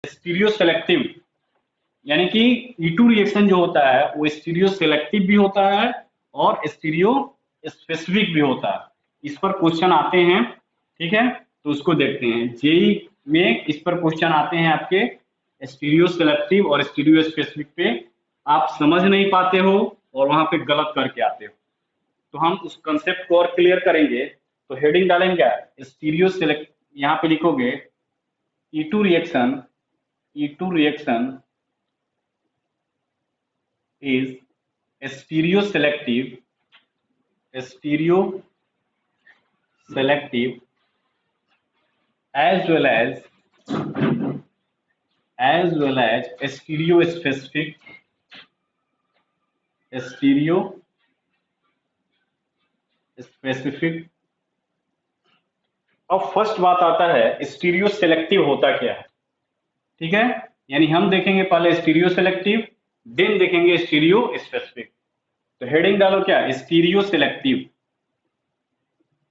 Stereo selective, यानी कि E2 reaction जो होता है वो स्टीरियो सेलेक्टिव भी होता है और स्टीरियो स्पेसिफिक भी होता है। इस पर क्वेश्चन आते हैं, ठीक है, तो उसको देखते हैं। जेई में इस पर क्वेश्चन आते हैं आपके स्टीरियो सेलेक्टिव और स्टीरियो स्पेसिफिक पे, आप समझ नहीं पाते हो और वहां पे गलत करके आते हो, तो हम उस कंसेप्ट को और क्लियर करेंगे। तो हेडिंग डालेंगे क्या, स्टीरियो सेलेक्ट, यहाँ पे लिखोगे E2 reaction, E2 reaction is stereo selective as well as stereo specific अब फर्स्ट बात आता है स्टीरियो सेलेक्टिव होता क्या है, ठीक है, यानी हम देखेंगे पहले स्टीरियो सेलेक्टिव, देन देखेंगे स्टीरियो स्पेसिफिक। तो हेडिंग डालो क्या, स्टीरियो सेलेक्टिव,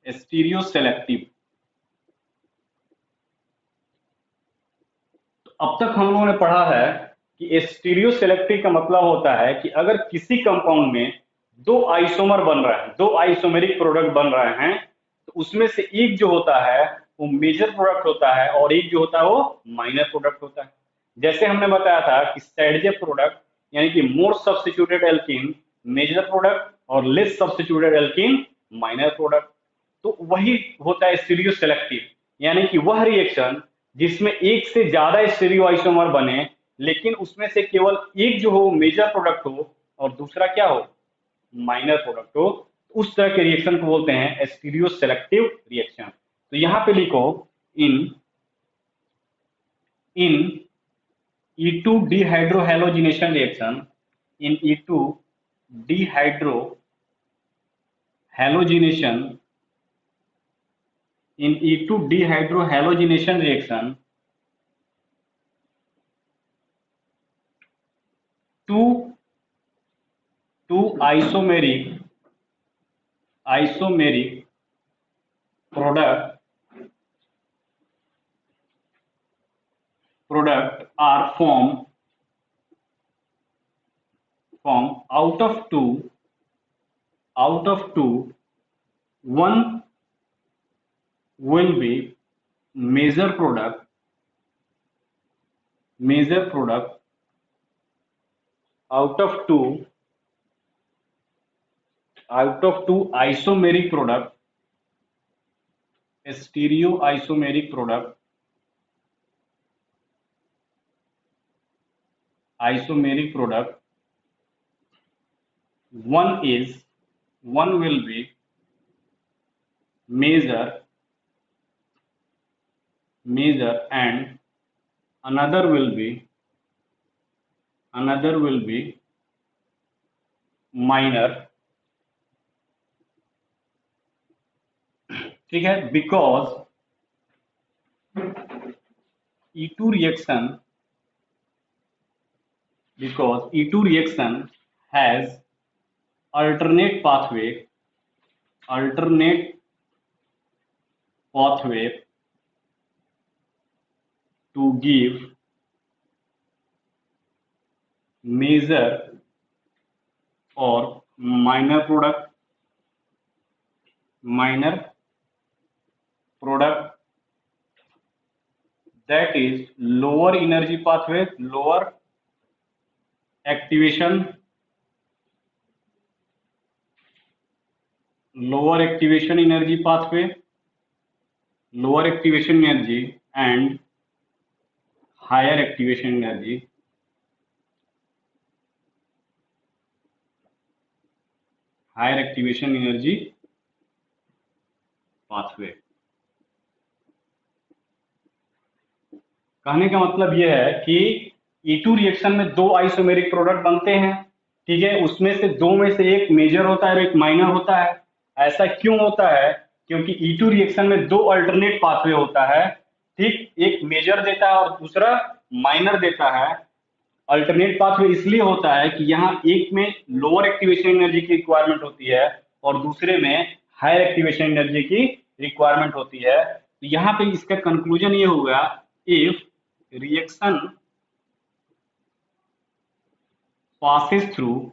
स्टीरियो सेलेक्टिव। तो अब तक हम लोगों ने पढ़ा है कि स्टीरियो सेलेक्टिव का मतलब होता है कि अगर किसी कंपाउंड में दो आइसोमर बन रहे हैं, दो आइसोमेरिक प्रोडक्ट बन रहे हैं, तो उसमें से एक जो होता है वो मेजर प्रोडक्ट होता है और एक जो होता है वो माइनर प्रोडक्ट होता है। जैसे हमने बताया था कि सैडजे प्रोडक्ट यानी कि more substituted alkene major product और less substituted alkene minor product. तो वही होता है स्टीरियो सेलेक्टिव, यानी कि वह रिएक्शन जिसमें एक से ज्यादा स्टीरियो आइसोमर बने लेकिन उसमें से केवल एक जो हो मेजर प्रोडक्ट हो और दूसरा क्या हो, माइनर प्रोडक्ट हो, उस तरह के रिएक्शन को बोलते हैं स्टीरियो सेलेक्टिव रिएक्शन। तो यहां पे लिखो इन इन E2 dehydrohalogenation reaction, in E2 dehydrohalogenation, in E2 dehydrohalogenation reaction, two isomeric product are formed out of two, one will be major product out of two isomeric product, stereoisomeric product, one will be major and another will be minor, ठीक है, because E2 reaction has alternate pathway to give major or minor product that is lower energy pathway, lower activation energy pathway, lower activation energy and higher activation energy pathway। कहने का मतलब यह है कि E2 reaction में दो isomeric product बनते हैं, ठीक है, उसमें से दो में से एक मेजर होता है और एक माइनर होता है। ऐसा क्यों होता है, क्योंकि E2 रिएक्शन में दो अल्टरनेट पाथवे होता है, ठीक, एक मेजर देता है और दूसरा माइनर देता है। अल्टरनेट पाथवे इसलिए होता है कि यहाँ एक में लोअर एक्टिवेशन एनर्जी की रिक्वायरमेंट होती है और दूसरे में हायर एक्टिवेशन एनर्जी की रिक्वायरमेंट होती है। तो यहाँ पे इसका कंक्लूजन ये होगा, if reaction passes through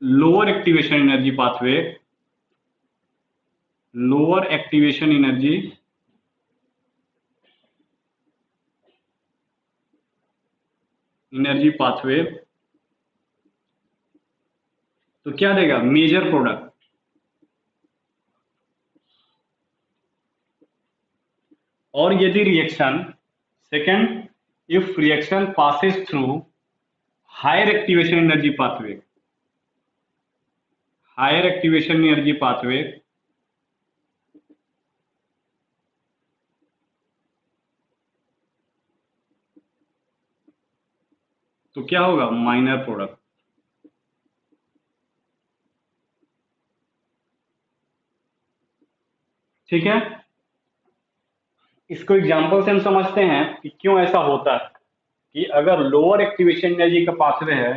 lower activation energy pathway, lower activation energy pathway, तो क्या देगा मेजर प्रोडक्ट। और यदि reaction second, if reaction passes through higher activation energy pathway, higher activation energy pathway, तो क्या होगा माइनर प्रोडक्ट। ठीक है, इसको एग्जांपल से हम समझते हैं कि क्यों ऐसा होता है कि अगर लोअर एक्टिवेशन एनर्जी का पाथवे है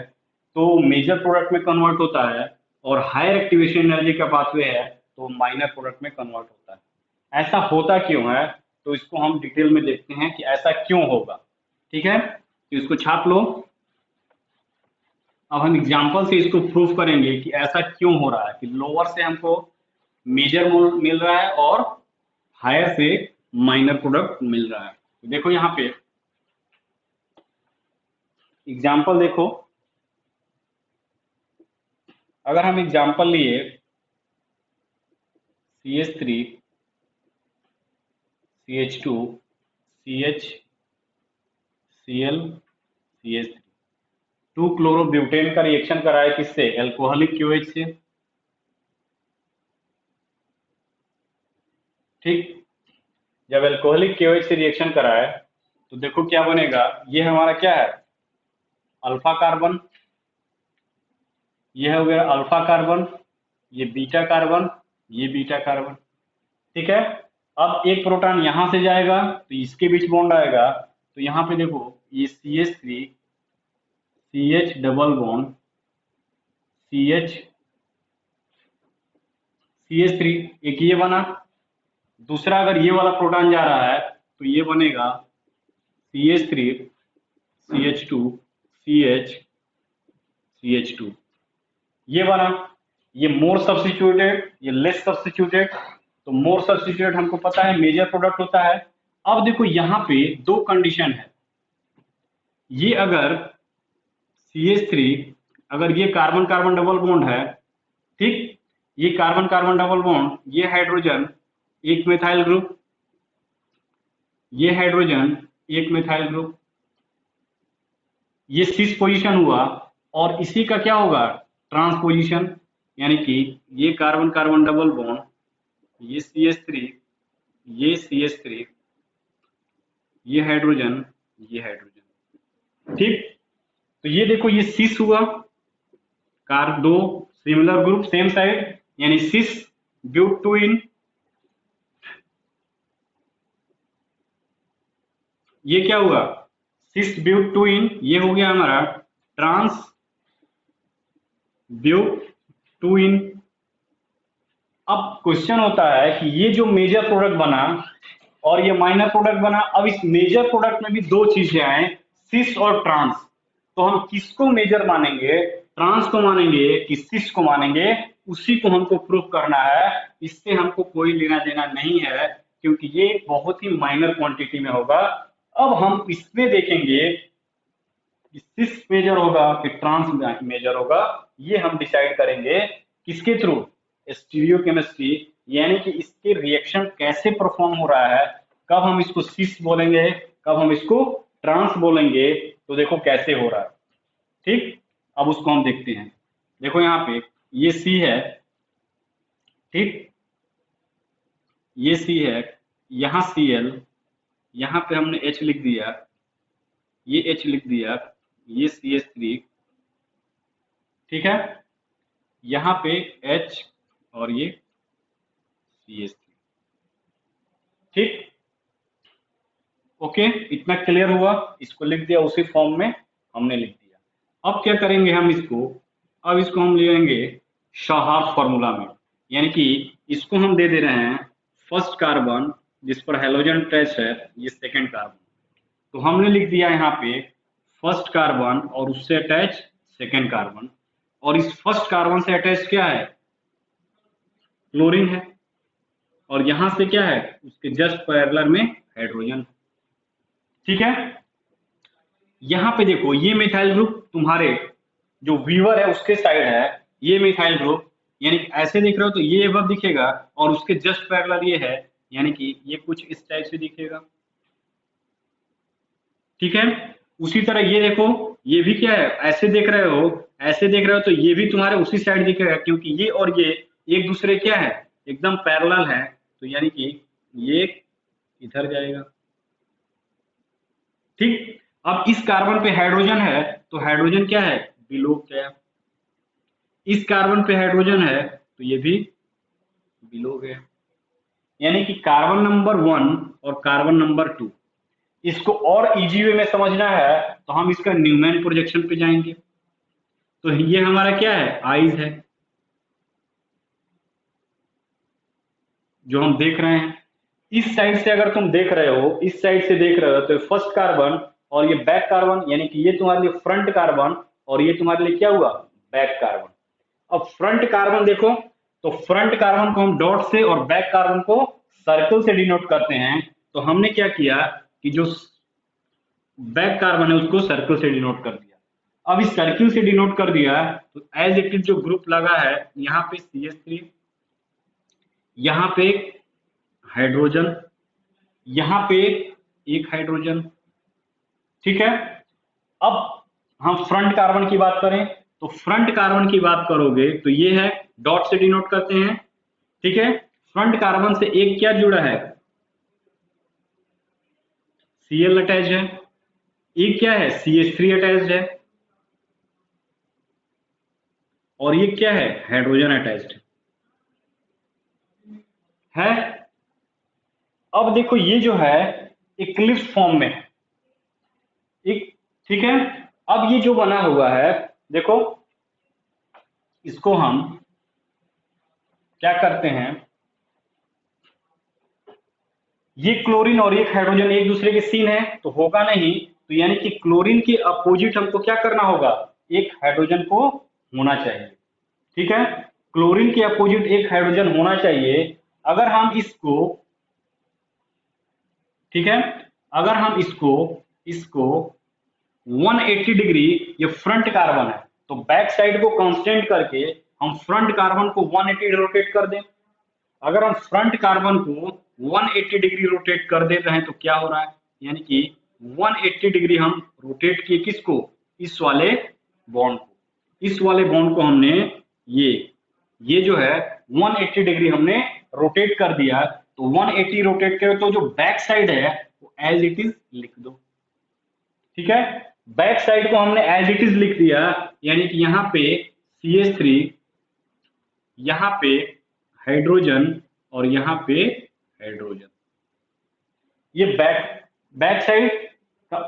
तो मेजर प्रोडक्ट में कन्वर्ट होता है, और हायर एक्टिवेशन एनर्जी का पाथवे है तो माइनर प्रोडक्ट में कन्वर्ट होता है। ऐसा होता क्यों है, तो इसको हम डिटेल में देखते हैं कि ऐसा क्यों होगा। ठीक है, तो इसको छाप लो। अब हम एग्जांपल से इसको प्रूफ करेंगे कि ऐसा क्यों हो रहा है कि लोअर से हमको मेजर मिल रहा है और हायर से माइनर प्रोडक्ट मिल रहा है। तो देखो यहाँ पे एग्जाम्पल देखो, अगर हम एग्जाम्पल लिए CH3 CH2 CH Cl CH3, 2-क्लोरोब्यूटेन का रिएक्शन करा है किससे, एल्कोहलिक क्यूएच से। ठीक, जब एल्कोहलिक क्यूएच से रिएक्शन करा है तो देखो क्या बनेगा, ये हमारा क्या है अल्फा कार्बन, ये हो गया अल्फा कार्बन, ये बीटा कार्बन, ये बीटा कार्बन। ठीक है, अब एक प्रोटॉन यहां से जाएगा तो इसके बीच बॉन्ड आएगा, तो यहाँ पे देखो ये CH3 CH double bond CH CH3, एक ये बना। दूसरा अगर ये वाला प्रोटॉन जा रहा है तो ये बनेगा CH3 CH2 CH CH2, ये बना। ये मोर सब्स्टिट्यूटेड, ये लेस सब्स्टिट्यूटेड, तो मोर सब्स्टिट्यूटेड हमको पता है मेजर प्रोडक्ट होता है। अब देखो यहाँ पे दो कंडीशन है, ये अगर CH3, अगर ये कार्बन कार्बन डबल बॉन्ड है, ठीक, ये कार्बन कार्बन डबल बॉन्ड, ये हाइड्रोजन एक मिथाइल ग्रुप, ये हाइड्रोजन एक मिथाइल ग्रुप, ये सिस पोजीशन हुआ, और इसी का क्या होगा ट्रांसपोजिशन, यानी कि ये कार्बन कार्बन डबल बॉन्ड, ये CH3, ये CH3, ये हाइड्रोजन, ये हाइड्रोजन। ठीक, तो ये देखो ये सिस हुआ, कार दो सिमिलर ग्रुप सेम साइड, यानी सिस ब्यूट टू इन, ये क्या हुआ सिस ब्यूट टू इन, ये हो गया हमारा ट्रांस ब्यूट टू इन। अब क्वेश्चन होता है कि ये जो मेजर प्रोडक्ट बना और ये माइनर प्रोडक्ट बना, अब इस मेजर प्रोडक्ट में भी दो चीजें आए सिस और ट्रांस, तो हम किसको मेजर मानेंगे, ट्रांस को मानेंगे कि सिस को मानेंगे, उसी को हमको प्रूफ करना है। इससे हमको कोई लेना देना नहीं है क्योंकि ये बहुत ही माइनर क्वांटिटी में होगा। अब हम इसमें देखेंगे कि सिस मेजर होगा कि ट्रांस मेजर होगा, ये हम डिसाइड करेंगे किसके थ्रू, स्टीरियोकेमिस्ट्री, यानी कि इसके रिएक्शन कैसे परफॉर्म हो रहा है, कब हम इसको सिस बोलेंगे, कब हम इसको ट्रांस बोलेंगे, तो देखो कैसे हो रहा है। ठीक, अब उसको हम देखते हैं। देखो यहाँ पे ये C है, ठीक, ये C है, यहाँ Cl, यहाँ पे हमने H लिख दिया, ये H लिख दिया, ये CH3, ठीक है, यहाँ पे H और ये CH3। ठीक, ओके, इतना क्लियर हुआ, इसको लिख दिया उसी फॉर्म में हमने लिख दिया। अब क्या करेंगे हम इसको, अब इसको हम ले लेंगे शॉहार्ट फॉर्मूला में, यानी कि इसको हम दे रहे हैं फर्स्ट कार्बन जिस पर हेलोजन अटैच है, ये सेकेंड कार्बन। तो हमने लिख दिया यहाँ पे फर्स्ट कार्बन और उससे अटैच सेकेंड कार्बन, और इस फर्स्ट कार्बन से अटैच क्या है, क्लोरीन है, और यहां से क्या है, उसके जस्ट पैरेलल में हाइड्रोजन। ठीक है, यहां पे देखो ये मिथाइल ग्रुप तुम्हारे जो व्यूअर है उसके साइड है, ये मिथाइल ग्रुप, यानी कि ऐसे देख रहे हो तो ये एबव दिखेगा, और उसके जस्ट पैरेलल ये है, यानी कि ये कुछ इस टाइप से दिखेगा। ठीक है, उसी तरह ये देखो, ये भी क्या है, ऐसे देख रहे हो, ऐसे देख रहे हो तो ये भी तुम्हारे उसी साइड दिखेगा, क्योंकि ये और ये एक दूसरे क्या है, एकदम पैरेलल है, तो यानी कि ये इधर जाएगा। ठीक, अब इस कार्बन पे हाइड्रोजन है तो हाइड्रोजन क्या है, बिलो गया। इस कार्बन पे हाइड्रोजन है तो ये भी बिलो गया, यानी कि कार्बन नंबर 1 और कार्बन नंबर 2। इसको और इजी वे में समझना है तो हम इसका न्यूमैन प्रोजेक्शन पे जाएंगे। तो ये हमारा क्या है, आइज है जो हम देख रहे हैं। इस साइड से अगर तुम देख रहे हो, इस साइड से देख रहे हो, तो फर्स्ट कार्बन और ये बैक कार्बन, यानी कि ये तुम्हारे लिए फ्रंट कार्बन और ये तुम्हारे लिए क्या हुआ, बैक कार्बन। अब फ्रंट कार्बन देखो, तो फ्रंट कार्बन को हम डॉट से और बैक कार्बन को सर्कल से डिनोट करते हैं। तो हमने क्या किया कि जो बैक कार्बन है उसको सर्कल से डिनोट कर दिया। अब इस सर्किल से डिनोट कर दिया तो एज इट इज जो ग्रुप लगा है, यहाँ पे CH3, यहाँ पे हाइड्रोजन, यहाँ पे एक हाइड्रोजन। ठीक है, अब हम फ्रंट कार्बन की बात करें, तो फ्रंट कार्बन की बात करोगे तो ये है, डॉट से डिनोट करते हैं। ठीक है, फ्रंट कार्बन से एक क्या जुड़ा है, Cl अटैच है, एक क्या है, CH3 अटैच्ड है, और ये क्या है, हाइड्रोजन अटैच्ड है। अब देखो ये जो है इक्लिप्स फॉर्म में है एक। ठीक है, अब ये जो बना हुआ है, देखो इसको हम क्या करते हैं, ये क्लोरीन और एक हाइड्रोजन एक दूसरे के सीन है तो होगा नहीं, तो यानी कि क्लोरीन के अपोजिट हमको क्या करना होगा, एक हाइड्रोजन को होना चाहिए। ठीक है, क्लोरीन के अपोजिट एक हाइड्रोजन होना चाहिए। अगर हम इसको, ठीक है, अगर हम इसको इसको 180 डिग्री, ये फ्रंट कार्बन है तो बैक साइड को कांस्टेंट करके हम फ्रंट कार्बन को 180 रोटेट कर दें। अगर हम फ्रंट कार्बन को 180 डिग्री रोटेट कर देते हैं तो क्या हो रहा है, यानी कि 180 डिग्री हम रोटेट किए किसको, इस वाले बॉन्ड को, इस वाले बॉन्ड को हमने ये जो है 180 डिग्री हमने रोटेट कर दिया। तो 180 रोटेट करो तो जो बैक साइड है वो एज इट इज लिख दो। ठीक है, बैक साइड को हमने एज इट इज लिख दिया, यानी कि यहाँ पे CH3, यहाँ पे हाइड्रोजन और यहाँ पे हाइड्रोजन, ये back back side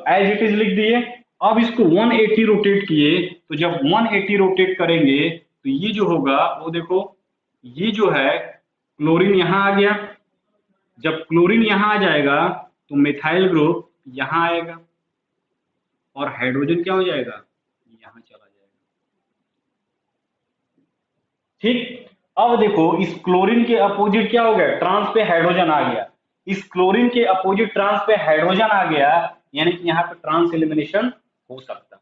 as it is लिख दिए। अब इसको 180 रोटेट किए, तो जब 180 रोटेट करेंगे तो ये जो होगा वो देखो, ये जो है क्लोरीन यहाँ आ गया। जब क्लोरीन यहाँ आ जाएगा तो मिथाइल ग्रुप यहाँ आएगा और हाइड्रोजन क्या हो जाएगा, यहाँ चला जाएगा। ठीक, अब देखो इस क्लोरीन के अपोजिट क्या हो गया, ट्रांस पे हाइड्रोजन आ गया। इस क्लोरीन के अपोजिट ट्रांस पे हाइड्रोजन आ गया, यानी कि यहाँ पे ट्रांस एलिमिनेशन हो सकता है।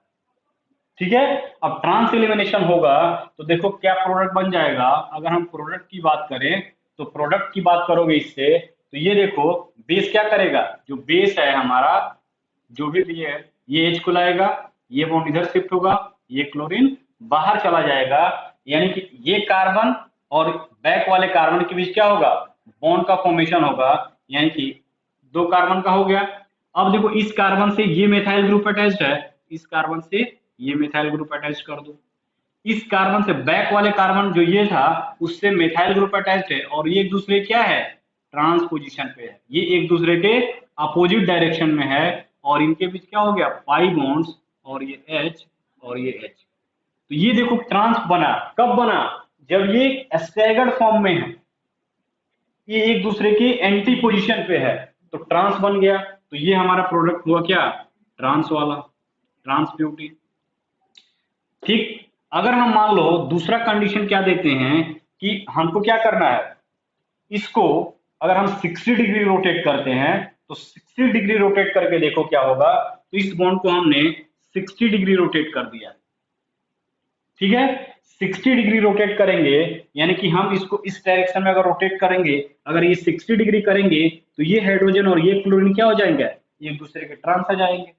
ठीक है, अब ट्रांस एलिमिनेशन होगा तो देखो क्या प्रोडक्ट बन जाएगा। अगर हम प्रोडक्ट की बात करें तो प्रोडक्ट की बात करोगे इससे, तो ये देखो बेस क्या करेगा, जो बेस है हमारा, जो भी है ये एच को लाएगा, ये बॉन्ड इधर शिफ्ट होगा, ये क्लोरीन बाहर चला जाएगा, यानी कि ये कार्बन और बैक वाले कार्बन के बीच क्या होगा, बॉन्ड का फॉर्मेशन होगा, यानी कि दो कार्बन का हो गया। अब देखो इस कार्बन से ये मिथाइल ग्रुप अटैच्ड है, इस कार्बन से ये मिथाइल ग्रुप अटैच कर दो। इस कार्बन से बैक वाले कार्बन जो ये था उससे मिथाइल ग्रुप अटैच्ड है, और ये एक दूसरे क्या है, ट्रांस पोजीशन पे है, ये एक दूसरे के अपोजिट डायरेक्शन में है, और इनके बीच क्या हो गया, पाई बॉन्ड्स, और ये H और ये H। तो ये देखो ट्रांस बना, कब बना, जब ये स्टैगर्ड फॉर्म में है। ये एक दूसरे के एंटी पोजीशन पे है, तो ट्रांस बन गया। तो ये हमारा प्रोडक्ट हुआ क्या, ट्रांस वाला, ट्रांस ब्यूटीन। ठीक। अगर हम मान लो दूसरा कंडीशन क्या देते हैं कि हमको क्या करना है, इसको अगर हम 60 डिग्री रोटेट करते हैं तो 60 डिग्री रोटेट करके देखो क्या होगा। तो इस बॉन्ड को हमने 60 डिग्री रोटेट कर दिया, ठीक है। 60 डिग्री रोटेट करेंगे, यानी कि हम इसको इस डायरेक्शन में अगर रोटेट करेंगे, अगर ये 60 डिग्री करेंगे तो ये हाइड्रोजन और ये क्लोरीन क्या हो जाएंगे, एक दूसरे के ट्रांस आ जाएंगे।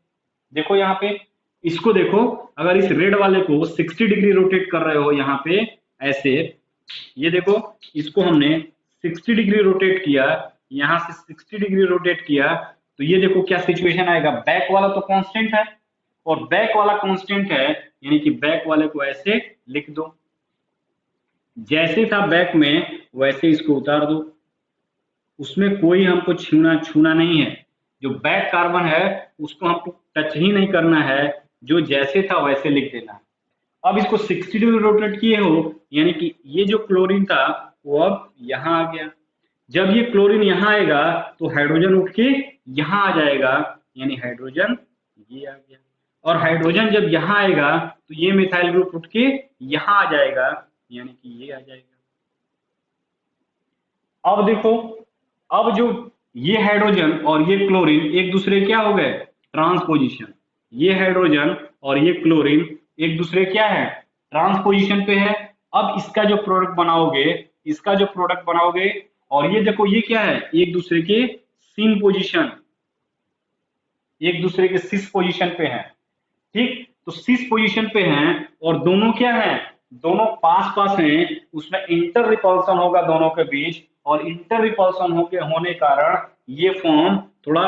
देखो यहाँ पे, इसको देखो, अगर इस रेड वाले को 60 डिग्री रोटेट कर रहे हो यहाँ पे ऐसे, ये देखो इसको हमने 60 डिग्री रोटेट किया, यहां से 60 डिग्री रोटेट किया, तो ये देखो क्या सिचुएशन आएगा, बैक वाला तो कांस्टेंट है और बैक वाला कांस्टेंट है, यानी कि बैक वाले को ऐसे लिख दो, जैसे था बैक में वैसे इसको उतार दो, उसमें कोई हमको छूना छूना नहीं है। जो बैक कार्बन है उसको हमको टच ही नहीं करना है, जो जैसे था वैसे लिख देना है। अब इसको 60 डिग्री रोटेट किए हो, यानी कि ये जो क्लोरीन था वो अब यहाँ आ गया। जब ये क्लोरीन यहाँ आएगा तो हाइड्रोजन उठ के यहाँ आ जाएगा, यानी हाइड्रोजन ये आ गया। और हाइड्रोजन जब यहाँ आएगा तो ये मिथाइल ग्रुप उठ के यहाँ आ जाएगा, यानी कि ये आ जाएगा। अब देखो, अब जो ये हाइड्रोजन और ये क्लोरीन एक दूसरे क्या हो गए, ट्रांसपोजिशन। ये हाइड्रोजन और ये क्लोरीन एक दूसरे क्या है, ट्रांसपोजिशन पे है। अब इसका जो प्रोडक्ट बनाओगे, इसका जो प्रोडक्ट बनाओगे, और ये देखो ये क्या है, एक दूसरे के सिन पोजीशन, एक दूसरे के सिस पोजीशन पे है। ठीक, तो सिस पोजीशन पे हैं और दोनों क्या है, दोनों पास पास हैं, उसमें इंटर रिपल्सन होगा दोनों के बीच, और इंटर रिपल्सन होने कारण ये फॉर्म थोड़ा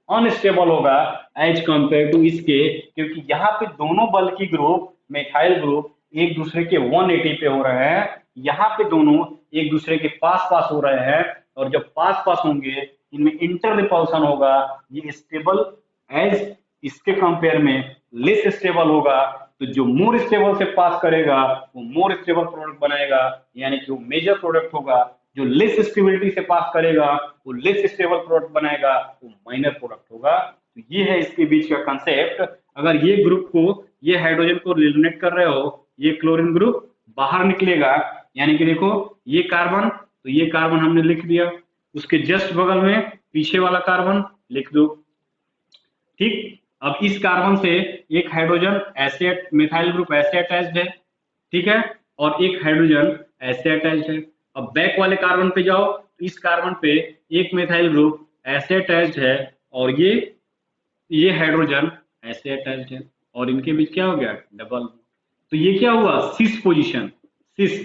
अनस्टेबल होगा एज कंपेयर टू इसके, क्योंकि यहाँ पे दोनों बल्कि ग्रुप मिथाइल ग्रुप एक दूसरे के 180 पे हो रहे हैं, यहाँ पे दोनों एक दूसरे के पास पास हो रहे हैं, और जब पास पास होंगे इनमें इंटर रिपल्सन होगा, ये स्टेबल एज इसके कंपेयर में लेस स्टेबल होगा। तो जो मोर स्टेबल से पास करेगा वो मोर स्टेबल प्रोडक्ट बनाएगा, यानी कि वो मेजर प्रोडक्ट होगा। जो लेस स्टेबिलिटी से पास करेगा वो लेस स्टेबल प्रोडक्ट बनाएगा, वो माइनर प्रोडक्ट होगा। तो ये है इसके बीच का कंसेप्ट। अगर ये ग्रुप को, ये हाइड्रोजन को रिलेट कर रहे हो, ये क्लोरीन ग्रुप बाहर निकलेगा, यानी कि देखो ये कार्बन, तो ये कार्बन हमने लिख दिया, उसके जस्ट बगल में पीछे वाला कार्बन लिख दो। ठीक, अब इस कार्बन से एक हाइड्रोजन ऐसे मिथाइल ग्रुप ऐसे अटैच्ड है, ठीक है, और एक हाइड्रोजन ऐसे अटैच्ड है। अब बैक वाले कार्बन पे जाओ, इस कार्बन पे एक मिथाइल ग्रुप ऐसे अटैच्ड है और ये हाइड्रोजन ऐसे अटैच्ड है, और इनके बीच क्या हो गया, डबल। तो ये क्या हुआ, सिस पोजीशन, सिस।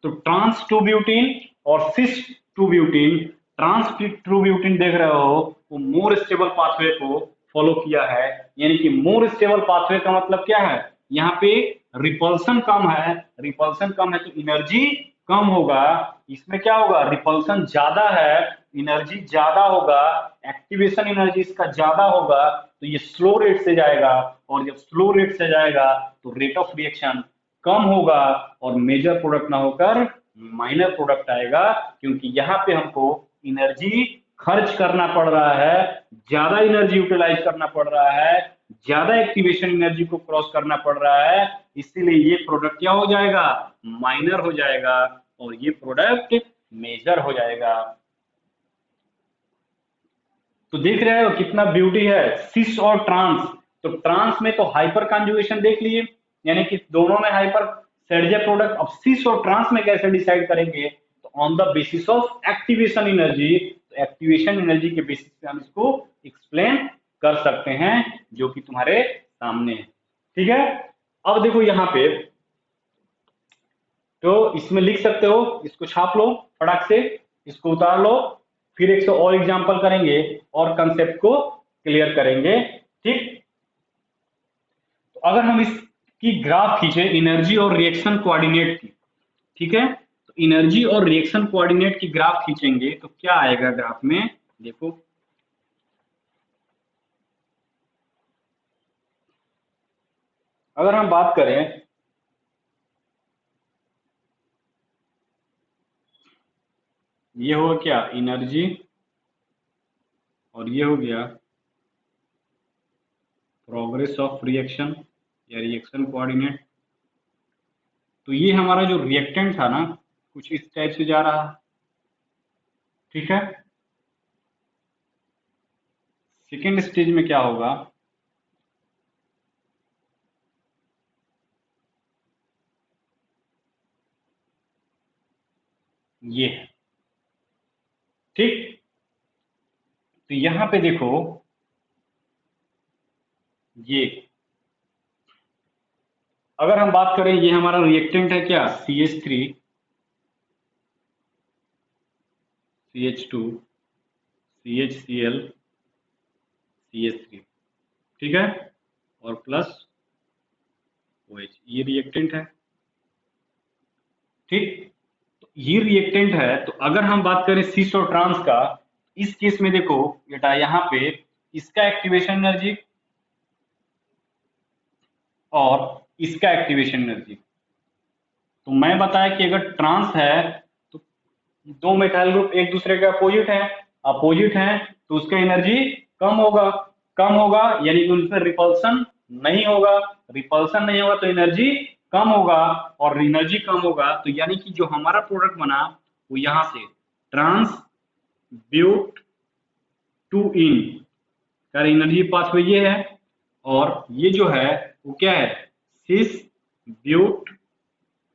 तो ट्रांस टू ब्यूटीन और cis two butene, trans two butene देख रहे हो वो मोर स्टेबल पाथवे को फॉलो किया है, यानी कि मोर स्टेबल पाथवे का मतलब क्या है, यहाँ पे रिपल्सन कम है, रिपल्सन कम है तो एनर्जी कम होगा, इसमें क्या होगा, रिपल्सन ज्यादा है, एनर्जी ज्यादा होगा, एक्टिवेशन एनर्जी इसका ज्यादा होगा, तो ये स्लो रेट से जाएगा, और जब स्लो रेट से जाएगा तो रेट ऑफ रिएक्शन कम होगा और मेजर प्रोडक्ट ना होकर माइनर प्रोडक्ट आएगा, क्योंकि यहाँ पे हमको एनर्जी खर्च करना पड़ रहा है, ज्यादा एनर्जी यूटिलाइज करना पड़ रहा है, ज्यादा एक्टिवेशन एनर्जी को क्रॉस करना पड़ रहा है, इसीलिए ये प्रोडक्ट क्या हो जाएगा, माइनर हो जाएगा, और ये प्रोडक्ट मेजर हो जाएगा। तो देख रहे हो कितना ब्यूटी है, सिस और ट्रांस। तो ट्रांस में तो हाइपर कॉन्जुगेशन देख लिए, यानी कि दोनों में हाइपर सेडजे प्रोडक्ट। अब सिस और ट्रांस में कैसे डिसाइड करेंगे, तो on the basis of activation energy, तो एक्टिवेशन एनर्जी के बेसिस पे हम इसको एक्सप्लेन कर सकते हैं, जो कि तुम्हारे सामने है, ठीक है। अब देखो यहाँ पे, तो इसमें लिख सकते हो, इसको छाप लो फटाक से, इसको उतार लो, फिर एक और एग्जांपल करेंगे और कंसेप्ट को क्लियर करेंगे, ठीक। तो अगर हम इसकी ग्राफ खींचे एनर्जी और रिएक्शन कोऑर्डिनेट की, ठीक है, तो एनर्जी और रिएक्शन कोऑर्डिनेट की ग्राफ खींचेंगे तो क्या आएगा ग्राफ में, देखो अगर हम बात करें, ये होगा क्या, एनर्जी, और ये हो गया प्रोग्रेस ऑफ रिएक्शन या रिएक्शन कोऑर्डिनेट। तो ये हमारा जो रिएक्टेंट था ना, कुछ इस टाइप से जा रहा। ठीक है, सेकेंड स्टेज में क्या होगा, ये है। ठीक, तो यहां पे देखो, ये अगर हम बात करें, ये हमारा रिएक्टेंट है क्या, CH3, CH2, CHCl, CH3। ठीक है, और प्लस OH, ये रिएक्टेंट है। ठीक, तो ये रिएक्टेंट है। तो अगर हम बात करें सिस और ट्रांस का, इस केस में देखो बेटा, यहाँ पे इसका एक्टिवेशन एनर्जी और इसका एक्टिवेशन एनर्जी, तो मैं बताया कि अगर ट्रांस है तो दो मेटाइल ग्रुप एक दूसरे के अपोजिट हैं, तो उसका एनर्जी कम होगा। कम होगा यानी कि उनसे रिपल्सन नहीं होगा। रिपल्सन नहीं होगा तो एनर्जी कम होगा, और एनर्जी कम होगा तो यानी कि जो हमारा प्रोडक्ट बना वो यहां से ट्रांस ब्यूट टू इन का एनर्जी पाथवे ये है, और ये जो है वो क्या है, सिस ब्यूट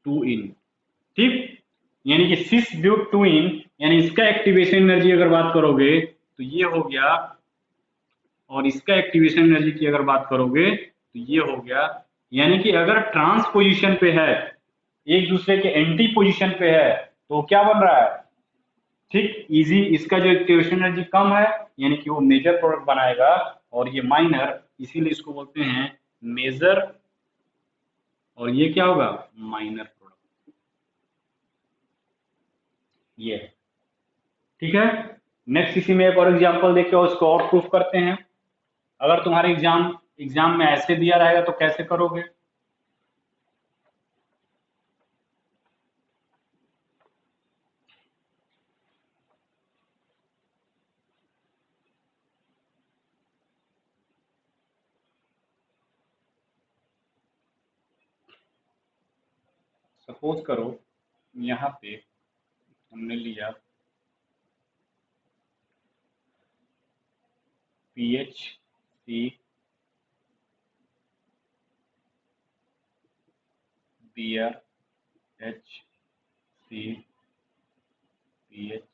टू इन। ठीक, यानी कि सिस ब्यूट टू इन, यानी इसका एक्टिवेशन एनर्जी अगर बात करोगे तो ये हो गया, और इसका एक्टिवेशन एनर्जी की अगर बात करोगे तो ये हो गया। यानी कि अगर ट्रांस पोजीशन पे है, एक दूसरे के एंटी पोजीशन पे है, तो क्या बन रहा है, ठीक इजी, इसका जो एक्टिवेशन एनर्जी कम है, यानी कि वो मेजर प्रोडक्ट बनाएगा, और ये माइनर, इसीलिए इसको बोलते हैं मेजर, और ये क्या होगा, माइनर प्रोडक्ट। ये है। ठीक है, नेक्स्ट इसी में एक और एग्जांपल देखिए और उसको और प्रूफ करते हैं। अगर तुम्हारे एग्जाम में ऐसे दिया रहेगा तो कैसे करोगे। सपोज करो यहाँ पे हमने लिया PHC BrHC PHHH,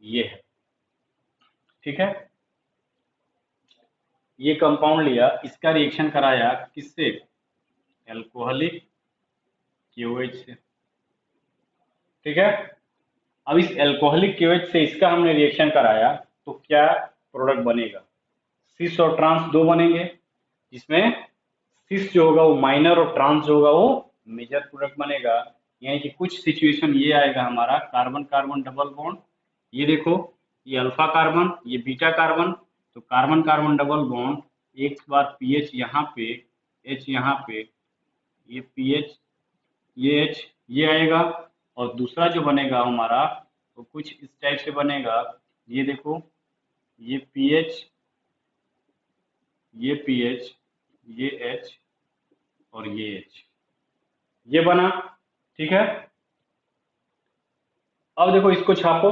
ये है। ठीक है, ये कंपाउंड लिया, इसका रिएक्शन कराया किससे, एल्कोहलिक KOH से। ठीक है, अब इस एल्कोहलिक KOH से इसका हमने रिएक्शन कराया तो क्या प्रोडक्ट बनेगा, सिस और ट्रांस दो बनेंगे, जिसमें सिस जो होगा वो माइनर और ट्रांस जो होगा वो मेजर प्रोडक्ट बनेगा। यानी कि कुछ सिचुएशन ये आएगा हमारा, कार्बन कार्बन डबल बॉन्ड, ये देखो, ये अल्फा कार्बन, ये बीटा कार्बन, तो कार्बन कार्बन डबल बॉन्ड, एक बार पीएच यहाँ पे, एच यहाँ पे, ये पीएच, ये एच, ये आएगा, और दूसरा जो बनेगा हमारा तो कुछ इस टाइप से बनेगा। ये देखो, ये पीएच, ये पीएच, ये एच, और ये एच, ये बना। ठीक है, अब देखो इसको छापो,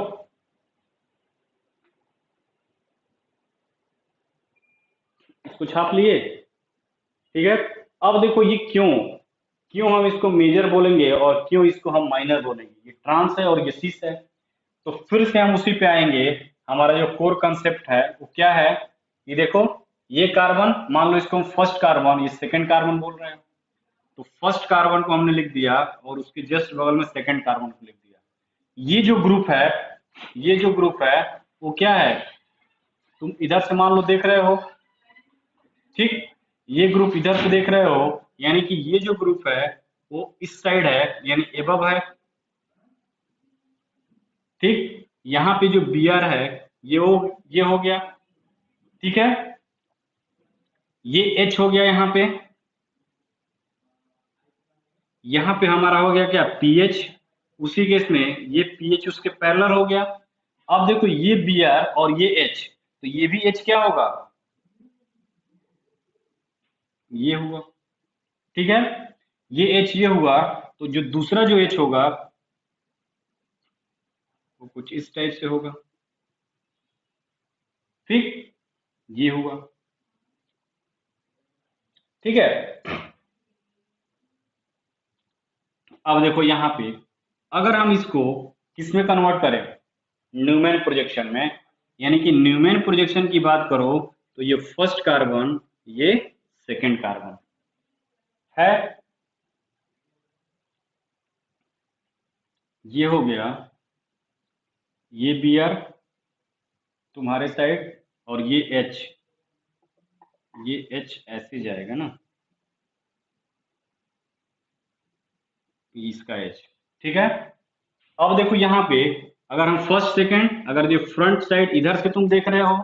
इसको छाप लिए। ठीक है, अब देखो ये क्यों क्यों हम इसको मेजर बोलेंगे और क्यों इसको हम माइनर बोलेंगे, ये ट्रांस है और ये सिस है। तो फिर से हम उसी पे आएंगे, हमारा जो कोर कंसेप्ट है वो क्या है, ये देखो, ये कार्बन मान लो इसको हम फर्स्ट कार्बन, ये सेकंड कार्बन बोल रहे हैं, तो फर्स्ट कार्बन को हमने लिख दिया और उसके जस्ट बगल में सेकंड कार्बन को लिख दिया। ये जो ग्रुप है, ये जो ग्रुप है वो क्या है, तुम इधर से मान लो देख रहे हो, ठीक, ये ग्रुप इधर से देख रहे हो, यानी कि ये जो ग्रुप है वो इस साइड है, यानी एबव है। ठीक, यहाँ पे जो Br है ये हो गया। ठीक है, ये H हो गया यहाँ पे, यहाँ पे हमारा हो गया क्या, पीएच। उसी केस में ये पीएच उसके पैरेलल हो गया। अब देखो ये Br और ये H, तो ये भी H क्या होगा, ये हुआ। ठीक है, ये H ये हुआ, तो जो दूसरा जो H होगा वो कुछ इस टाइप से होगा। ठीक, ये हुआ। ठीक है, अब देखो यहाँ पे अगर हम इसको किस में कन्वर्ट करें, न्यूमैन प्रोजेक्शन में, यानी कि न्यूमैन प्रोजेक्शन की बात करो तो ये फर्स्ट कार्बन, ये सेकंड कार्बन है, ये हो गया, ये Br तुम्हारे साइड और ये H, ये H ऐसे जाएगा ना, इसका H। ठीक है, अब देखो यहाँ पे अगर हम फर्स्ट सेकंड, अगर ये फ्रंट साइड इधर से तुम देख रहे हो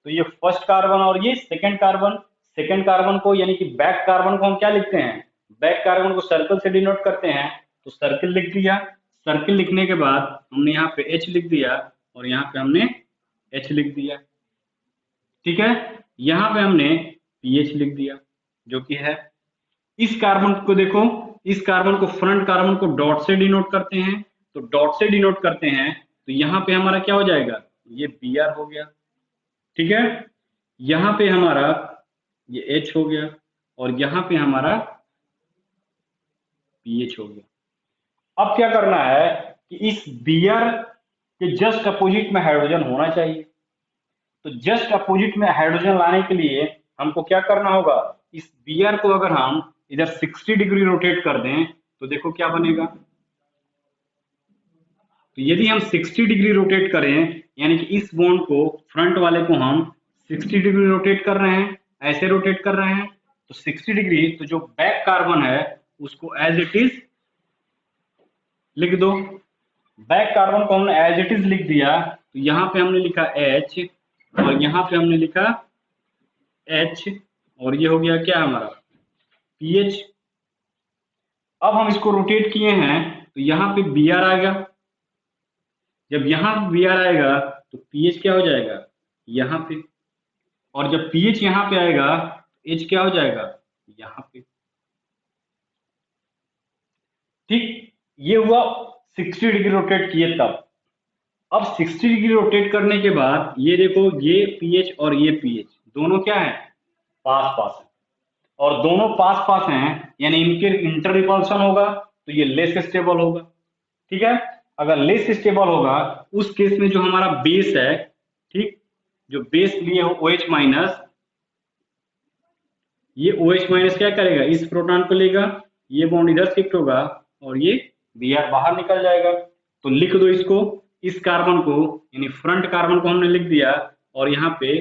तो ये फर्स्ट कार्बन और ये सेकंड कार्बन, सेकंड कार्बन को यानी कि बैक कार्बन को हम क्या लिखते हैं, बैक कार्बन को सर्कल से डिनोट करते हैं, तो सर्कल लिख दिया। सर्कल लिखने के बाद हमने यहाँ पे H लिख दिया और यहाँ पे हमने H लिख दिया। ठीक है, यहाँ पे हमने पीएच लिख दिया जो कि है। इस कार्बन को देखो, इस कार्बन को, फ्रंट कार्बन को डॉट से डिनोट करते हैं, तो डॉट से डिनोट करते हैं तो यहाँ पे हमारा क्या हो जाएगा, ये Br हो गया। ठीक है, यहाँ पे हमारा ये H हो गया और यहाँ पे हमारा पीएच हो गया। अब क्या करना है कि इस Br के जस्ट अपोजिट में हाइड्रोजन होना चाहिए, तो जस्ट अपोजिट में हाइड्रोजन लाने के लिए हमको क्या करना होगा, इस Br को अगर हम इधर 60 डिग्री रोटेट कर दें तो देखो क्या बनेगा। तो यदि हम 60 डिग्री रोटेट करें, यानी कि इस बॉन्ड को, फ्रंट वाले को हम 60 डिग्री रोटेट कर रहे हैं, ऐसे रोटेट कर रहे हैं, तो 60 डिग्री, तो जो बैक कार्बन है उसको एज इट इज लिख दो। बैक कार्बन को हमने एज इट इज लिख दिया, तो यहाँ पे हमने लिखा H और यहाँ पे हमने लिखा H और ये हो गया क्या हमारा पीएच। अब हम इसको रोटेट किए हैं तो यहाँ पे Br आएगा, जब यहाँ Br आएगा तो पीएच क्या हो जाएगा यहाँ पे, और जब पीएच यहाँ पे आएगा तो H क्या हो जाएगा यहाँ पे। ठीक, ये हुआ 60 डिग्री रोटेट किए तब। अब 60 डिग्री रोटेट करने के बाद ये देखो, ये पीएच और ये पीएच दोनों क्या है, पास पास है, और दोनों पास पास हैं, यानी इनके इंटर रिपल्सन होगा तो ये लेस स्टेबल होगा। ठीक है, अगर लेस स्टेबल होगा उस केस में जो हमारा बेस है, ठीक, जो बेस लिए हो OH माइनस, ये OH माइनस क्या करेगा, इस प्रोटॉन को लेगा, ये बॉन्ड इधर शिफ्ट होगा और ये Br बाहर निकल जाएगा। तो लिख दो इसको, इस कार्बन को यानी फ्रंट कार्बन को हमने लिख दिया और यहाँ पे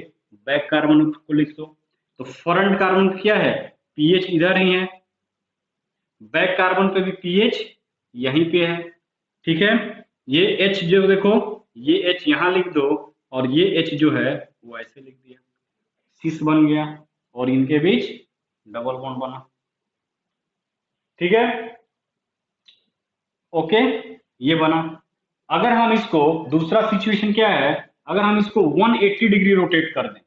बैक कार्बन को लिख दो। तो फ्रंट कार्बन क्या है, पीएच इधर ही है, बैक कार्बन पे भी पीएच यहीं पे है। ठीक है, ये H जो देखो, ये H यहाँ लिख दो और ये H जो है वो ऐसे लिख दिया, सिस बन गया और इनके बीच डबल बॉन्ड बना। ठीक है, ओके, ये बना। अगर हम इसको, दूसरा सिचुएशन क्या है, अगर हम इसको 180 डिग्री रोटेट कर दें,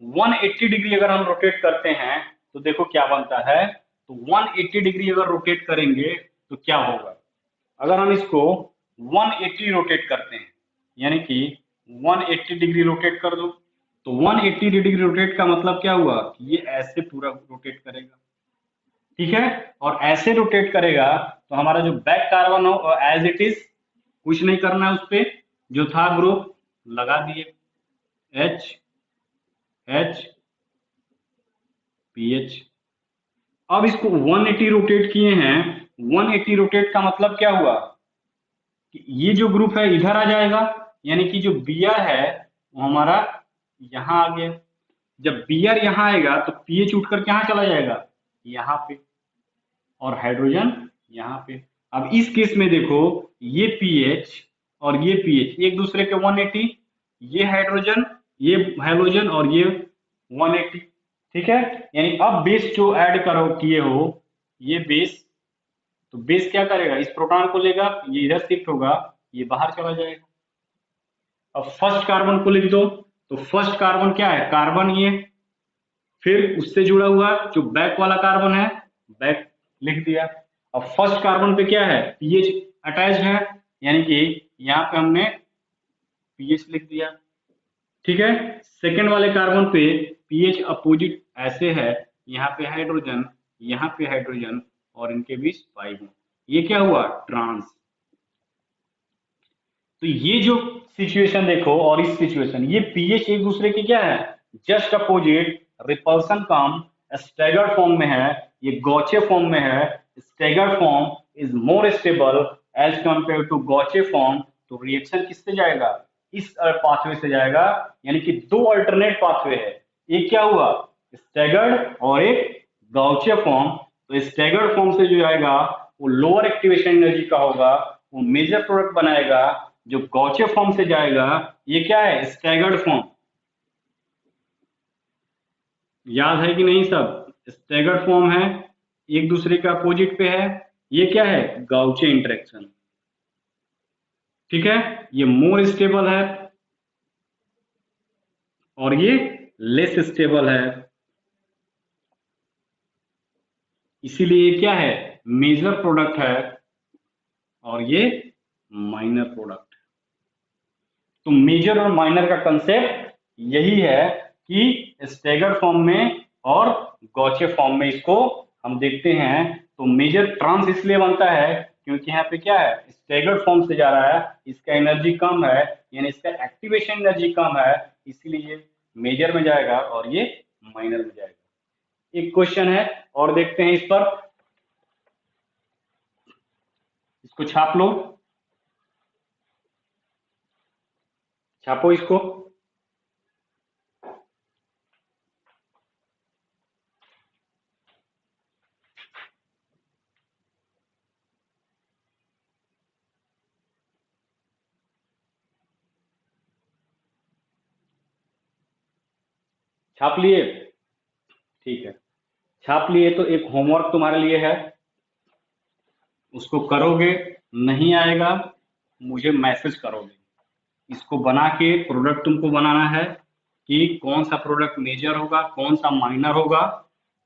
180 डिग्री अगर हम रोटेट करते हैं तो देखो क्या बनता है। तो 180 डिग्री अगर रोटेट करेंगे तो क्या होगा, अगर हम इसको 180 रोटेट करते हैं, यानी कि 180 डिग्री रोटेट कर दो, तो 180 डिग्री रोटेट का मतलब क्या हुआ, ये ऐसे पूरा रोटेट करेगा। ठीक है, और ऐसे रोटेट करेगा तो हमारा जो बैक कार्बन हो एज इट इज, कुछ नहीं करना है उस पर, जो था ग्रुप लगा दिए, H H PH। अब इसको 180 रोटेट किए हैं, 180 रोटेट का मतलब क्या हुआ कि ये जो ग्रुप है इधर आ जाएगा, यानी कि जो Br है वो हमारा यहाँ आ गया। जब Br यहाँ आएगा तो पीएच उठकर कहाँ चला जाएगा, यहाँ पे, और हाइड्रोजन यहाँ पे। अब इस केस में देखो, ये पीएच और ये पीएच एक दूसरे के 180, ये हाइड्रोजन और ये 180। ठीक है, यानी अब बेस जो ऐड करो किए हो, ये बेस, तो बेस क्या करेगा, इस प्रोटॉन को लेगा, ये इधर शिफ्ट होगा, ये बाहर चला जाएगा। अब फर्स्ट कार्बन को लिख दो, तो फर्स्ट कार्बन क्या है, कार्बन ये, फिर उससे जुड़ा हुआ जो बैक वाला कार्बन है, बैक लिख दिया। अब फर्स्ट कार्बन पे क्या है, पीएच अटैच है, यानी कि यहाँ पे हमने पीएच लिख दिया। ठीक है, सेकेंड वाले कार्बन पे पीएच अपोजिट ऐसे है, यहाँ पे हाइड्रोजन, यहाँ पे हाइड्रोजन, और इनके बीच 5 है। ये क्या हुआ, ट्रांस। तो ये जो सिचुएशन देखो और इस सिचुएशन, ये पीएच एक दूसरे के क्या है, जस्ट अपोजिट, रिपल्सन कम, स्टैगर्ड फॉर्म में है, ये गॉचे फॉर्म में है। Staggered form is more stable as compare to gauche form. तो रिएक्शन किससे जाएगा, इस पाथवे से जाएगा, यानी कि दो अल्टरनेट पाथवे है, एक क्या हुआ, स्टैगर्ड और एक गॉचे फॉर्म। तो स्टैगर्ड फॉर्म से जो जाएगा वो लोअर एक्टिवेशन एनर्जी का होगा, वो मेजर प्रोडक्ट बनाएगा। जो गॉचे फॉर्म से जाएगा, ये क्या है, स्टैगर्ड फॉर्म। याद है कि नहीं सब, स्टैगर्ड फॉर्म है, एक दूसरे के अपोजिट पे है, ये क्या है, गाउचे इंटरेक्शन। ठीक है, ये मोर स्टेबल है और ये लेस स्टेबल है, इसीलिए ये क्या है, मेजर प्रोडक्ट है और ये माइनर प्रोडक्ट। तो मेजर और माइनर का कंसेप्ट यही है कि स्टैगर्ड फॉर्म में और गॉचे फॉर्म में इसको हम देखते हैं। तो मेजर ट्रांस इसलिए बनता है क्योंकि यहाँ पे क्या है, स्टैगर्ड फॉर्म से जा रहा है, इसका एनर्जी कम है, यानी इसका एक्टिवेशन एनर्जी कम है, इसीलिए मेजर में जाएगा और ये माइनर में जाएगा। एक क्वेश्चन है और देखते हैं इस पर, इसको छाप लो, छापो इसको। छाप लिए, ठीक है, छाप लिए तो एक होमवर्क तुम्हारे लिए है, उसको करोगे, नहीं आएगा मुझे मैसेज करोगे। इसको बना के प्रोडक्ट तुमको बनाना है कि कौन सा प्रोडक्ट मेजर होगा, कौन सा माइनर होगा।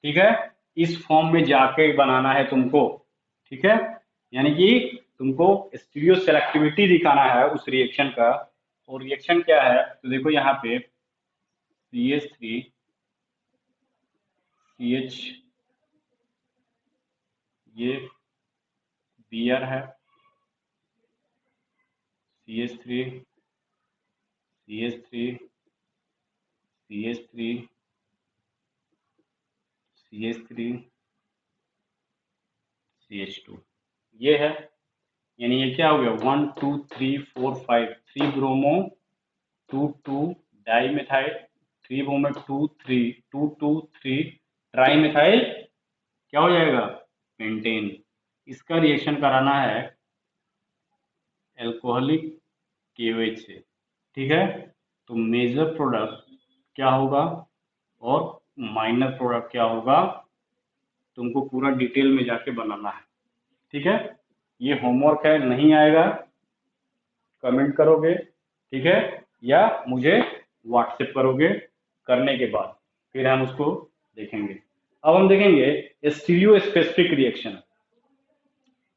ठीक है, इस फॉर्म में जाके बनाना है तुमको। ठीक है, यानी कि तुमको स्टीरियो सेलेक्टिविटी दिखाना है उस रिएक्शन का। और रिएक्शन क्या है, तो देखो यहाँ पे CH3 CH, ये Br है, CH3 CH3 CH3 CH3 CH2, ये है। यानी ये क्या हो गया, 1 2 3 4 5, 3 bromo 2 2 di methyl, 3 bromo 2 3 2 2 3 tri methyl, क्या हो जाएगा, पेंटेन। इसका रिएक्शन कराना है एल्कोहलिक KOH से। ठीक है, तो मेजर प्रोडक्ट क्या होगा और माइनर प्रोडक्ट क्या होगा, तुमको पूरा डिटेल में जाके बनाना है। ठीक है, ये होमवर्क है, नहीं आएगा कमेंट करोगे, ठीक है, या मुझे व्हाट्सएप करोगे, करने के बाद फिर हम उसको देखेंगे। अब हम देखेंगे स्टीरियो स्पेसिफिक रिएक्शन,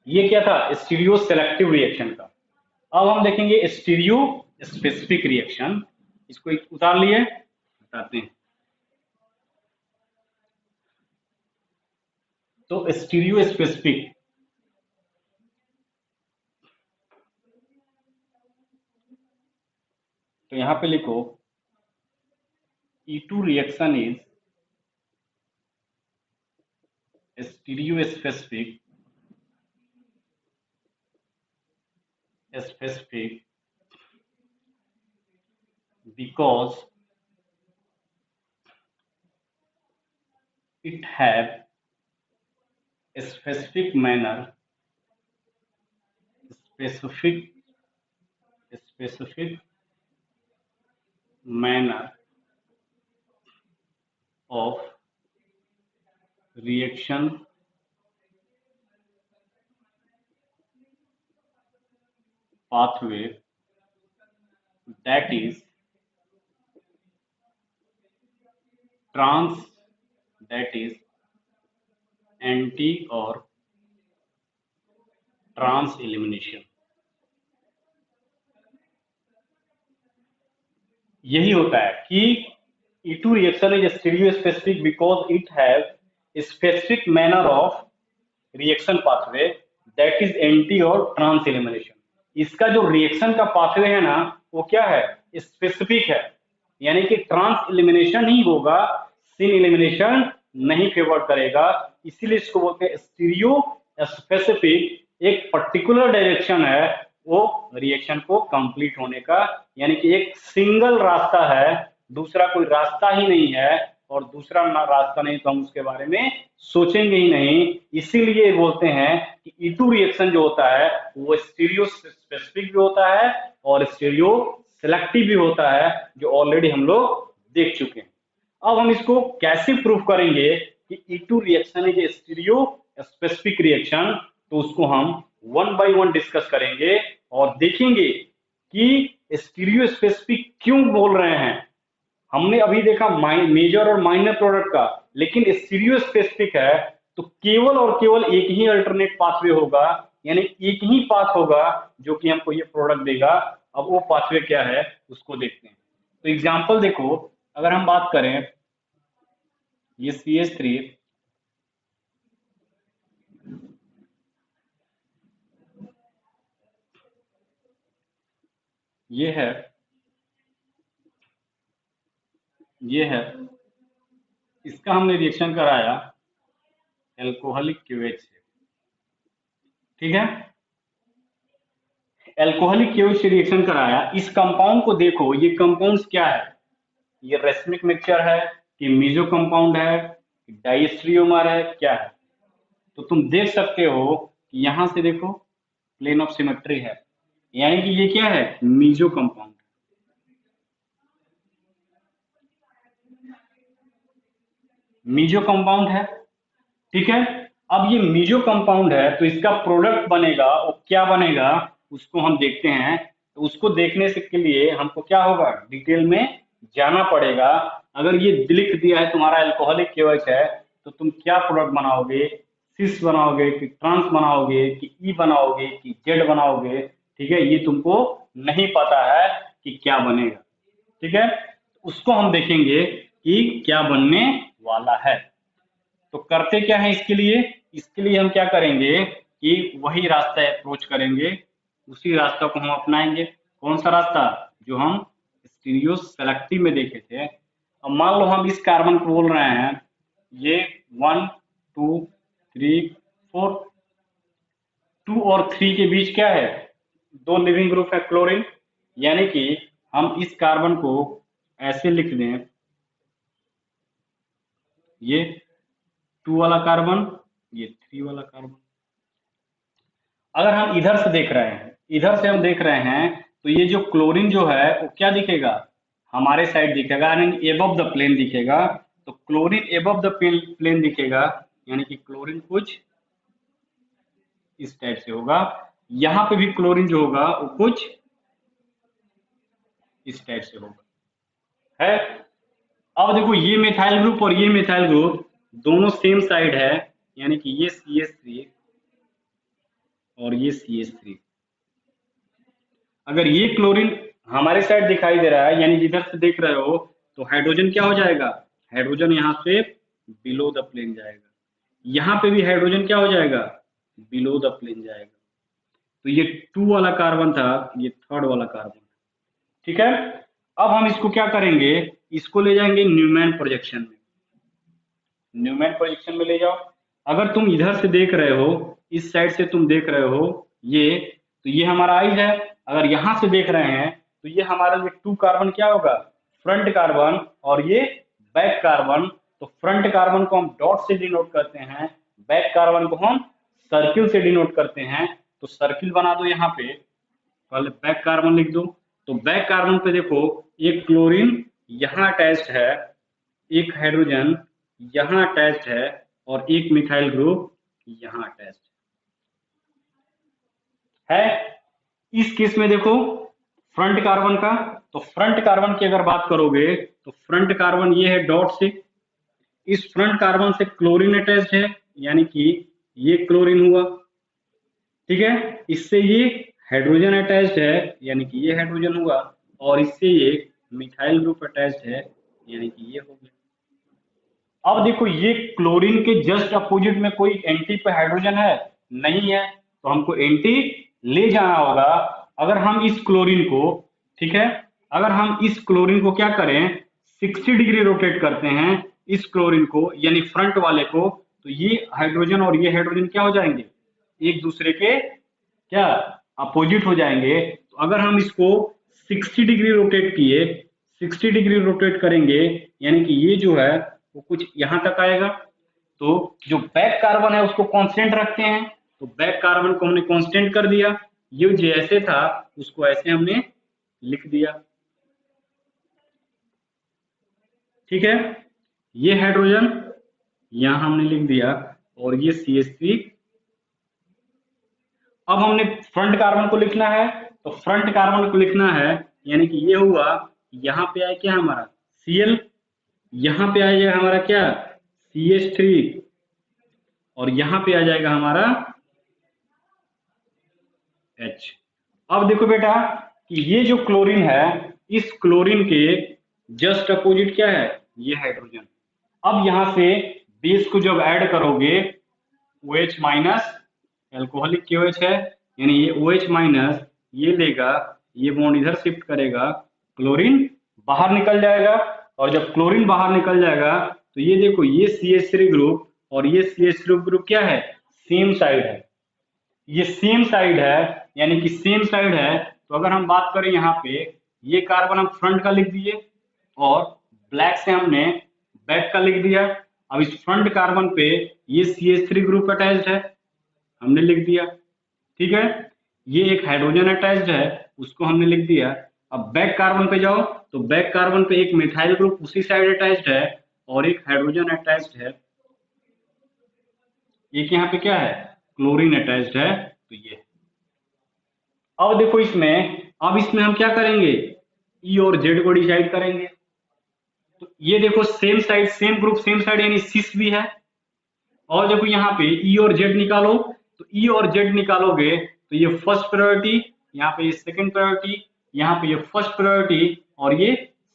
ये क्या था, स्टीरियो सेलेक्टिव रिएक्शन का। अब हम देखेंगे स्टीरियो स्पेसिफिक रिएक्शन, इसको एक उतार लिए, बताते हैं। तो स्टीरियो स्पेसिफिक, तो यहां पे लिखो E2 reaction is stereo specific because it have a specific specific manner of reaction pathway that is trans that is anti or trans elimination। यही होता है कि E2 reaction is stereo specific because it has a specific manner of reaction pathway that is anti और trans elimination. इसका जो reaction का pathway है ना वो क्या है, स्पेसिफिक है, यानी कि ट्रांस एलिमिनेशन ही होगा, सिन एलिमिनेशन नहीं फेवर करेगा, इसीलिए इसको बोलते हैं स्टीरियो स्पेसिफिक। एक पर्टिकुलर डायरेक्शन है वो रिएक्शन को कंप्लीट होने का, यानी कि एक सिंगल रास्ता है, दूसरा कोई रास्ता ही नहीं है, और दूसरा रास्ता नहीं तो हम उसके बारे में सोचेंगे ही नहीं। इसीलिए बोलते हैं कि E2 रिएक्शन जो होता है वो स्टीरियो स्पेसिफिक भी होता है और स्टीरियो सेलेक्टिव भी होता है, जो ऑलरेडी हम लोग देख चुके हैं। अब हम इसको कैसे प्रूफ करेंगे कि E2 reaction is stereo specific reaction, तो उसको हम वन बाय वन डिस्कस करेंगे और देखेंगे कि स्टीरियो स्पेसिफिक क्यों बोल रहे हैं। हमने अभी देखा मेजर और माइनर प्रोडक्ट का, लेकिन स्टीरियो स्पेसिफिक है तो केवल और केवल एक ही अल्टरनेट पाथवे होगा, यानी एक ही पाथ होगा जो कि हमको ये प्रोडक्ट देगा। अब वो पाथवे क्या है उसको देखते हैं। तो एग्जांपल देखो, अगर हम बात करें ये CH3 ये है, इसका हमने रिएक्शन कराया एल्कोहलिक क्यूएच से, ठीक है, एल्कोहलिक क्यूएच से रिएक्शन कराया। इस कंपाउंड को देखो, ये कंपाउंड्स क्या है, ये रेसमिक मिक्सचर है कि मीजो कंपाउंड है कि डाइस्ट्रियोमर है, क्या है। तो तुम देख सकते हो कि यहां से देखो प्लेन ऑफ सिमेट्री है, यानी कि ये क्या है, मीजो कंपाउंड, मीजो कंपाउंड है, ठीक है। अब ये मीजो कंपाउंड है तो इसका प्रोडक्ट बनेगा, और क्या बनेगा उसको हम देखते हैं। तो उसको देखने से के लिए हमको क्या होगा, डिटेल में जाना पड़ेगा। अगर ये लिख दिया है तुम्हारा एल्कोहलिक केवच है तो तुम क्या प्रोडक्ट बनाओगे, सिस बनाओगे कि ट्रांस बनाओगे कि ई बनाओगे कि जेड बनाओगे, ठीक है, ये तुमको नहीं पता है कि क्या बनेगा, ठीक है। उसको हम देखेंगे कि क्या बनने वाला है। तो करते क्या है इसके लिए, इसके लिए हम क्या करेंगे कि वही रास्ता अप्रोच करेंगे, उसी रास्ता को हम अपनाएंगे। कौन सा रास्ता, जो हम स्टीरियो सेलेक्टिव में देखे थे। अब मान लो हम इस कार्बन को बोल रहे हैं ये 1 2 3 4, 2 और 3 के बीच क्या है, दो लिविंग ग्रुप है क्लोरीन, यानी कि हम इस कार्बन को ऐसे लिख दें, ये 2 वाला कार्बन, ये 3 वाला कार्बन। अगर हम इधर से देख रहे हैं, इधर से हम देख रहे हैं तो ये जो क्लोरीन जो है वो क्या दिखेगा, हमारे साइड दिखेगा, यानी एबव द प्लेन दिखेगा। तो क्लोरीन एबव द प्लेन दिखेगा, यानी कि क्लोरीन कुछ इस टाइप से होगा। यहाँ पे भी क्लोरीन जो होगा वो कुछ इस टाइप से होगा, है। अब देखो ये मिथाइल ग्रुप और ये मिथाइल ग्रुप दोनों सेम साइड है, यानी कि ये CH3 और ये CH3। अगर ये क्लोरीन हमारे साइड दिखाई दे रहा है, यानी जिधर से देख रहे हो, तो हाइड्रोजन क्या हो जाएगा, हाइड्रोजन यहाँ से बिलो द प्लेन जाएगा। यहाँ पे भी हाइड्रोजन क्या हो जाएगा, बिलो द प्लेन जाएगा। तो ये 2 वाला कार्बन था, ये 3rd वाला कार्बन, ठीक है। अब हम इसको क्या करेंगे, इसको ले जाएंगे न्यूमैन प्रोजेक्शन में, न्यूमैन प्रोजेक्शन में ले जाओ। अगर तुम इधर से देख रहे हो, इस साइड से तुम देख रहे हो ये, तो ये हमारा आइज है। अगर यहां से देख रहे हैं तो ये हमारा जो 2 कार्बन क्या होगा, फ्रंट कार्बन, और ये बैक कार्बन। तो फ्रंट कार्बन को हम डॉट से डिनोट करते हैं, बैक कार्बन को हम सर्किल से डिनोट करते हैं। तो सर्किल बना दो, यहाँ पे पहले बैक कार्बन लिख दो। तो बैक कार्बन पे देखो एक क्लोरीन यहाँ अटैच्ड है, एक हाइड्रोजन यहाँ अटैच्ड है, और एक मिथाइल ग्रुप यहाँ अटैच्ड है। इस केस में देखो फ्रंट कार्बन का, तो फ्रंट कार्बन की अगर बात करोगे तो फ्रंट कार्बन ये है डॉट से, इस फ्रंट कार्बन से क्लोरीन अटैच्ड है, यानी कि ये क्लोरीन हुआ, ठीक है। इससे ये हाइड्रोजन अटैच्ड है, यानी कि ये हाइड्रोजन हुआ, और इससे ये मिथाइल ग्रुप अटैच्ड है, यानी कि ये हो गया। अब देखो ये क्लोरीन के जस्ट अपोजिट में कोई एंटी पे हाइड्रोजन है नहीं है, तो हमको एंटी ले जाना होगा। अगर हम इस क्लोरीन को, ठीक है, अगर हम इस क्लोरीन को क्या करें, 60 डिग्री रोटेट करते हैं इस क्लोरीन को, यानी फ्रंट वाले को, तो ये हाइड्रोजन और ये हाइड्रोजन क्या हो जाएंगे, एक दूसरे के क्या अपोजिट हो जाएंगे। तो अगर हम इसको 60 डिग्री रोटेट किए, 60 डिग्री रोटेट करेंगे, यानी कि ये जो है वो कुछ यहां तक आएगा। तो जो बैक कार्बन है उसको कांस्टेंट रखते हैं, तो बैक कार्बन को हमने कांस्टेंट कर दिया, ये जैसे था उसको ऐसे हमने लिख दिया, ठीक है। ये हाइड्रोजन यहां हमने लिख दिया, और ये CH3। अब हमने फ्रंट कार्बन को लिखना है, तो फ्रंट कार्बन को लिखना है, यानी कि ये हुआ, यहाँ पे आए क्या हमारा Cl, यहाँ पे आ जाएगा हमारा क्या CH3, और यहाँ पे आ जाएगा हमारा H। अब देखो बेटा कि ये जो क्लोरीन है, इस क्लोरीन के जस्ट अपोजिट क्या है, ये हाइड्रोजन। अब यहां से बेस को जब ऐड करोगे, OH माइनस, एल्कोहलिक KOH है, यानी ये OH माइनस ये लेगा, ये बॉन्ड इधर शिफ्ट करेगा, क्लोरीन बाहर निकल जाएगा। और जब क्लोरीन बाहर निकल जाएगा तो ये देखो ये CH3 ग्रुप और ये CH3 ग्रुप क्या है, सेम साइड है, ये सेम साइड है, यानी कि सेम साइड है। तो अगर हम बात करें यहाँ पे, ये कार्बन हम फ्रंट का लिख दिए और ब्लैक से हमने बैक का लिख दिया। अब इस फ्रंट कार्बन पे ये CH3 ग्रुप अटैच्ड है, हमने लिख दिया, ठीक है। ये एक हाइड्रोजन अटैच्ड है, उसको हमने लिख दिया। अब बैक कार्बन पे जाओ, तो बैक कार्बन पे एक मिथाइल ग्रुप उसी साइड अटैच्ड है और एक हाइड्रोजन अटैच्ड है, एक यहाँ पे क्या है क्लोरीन अटैच्ड है, तो ये। अब देखो इसमें, अब इसमें हम क्या करेंगे, ई और जेड को डिसाइड करेंगे। तो ये देखो same side same group same side, यानी सिस भी है। और देखो यहाँ पे ई और जेड निकालो, तो ई और जेड निकालोगे तो ये फर्स्ट प्रायोरिटी, यहाँ पे ये सेकंड प्रायोरिटी, यहाँ पे ये फर्स्ट प्रायोरिटी और ये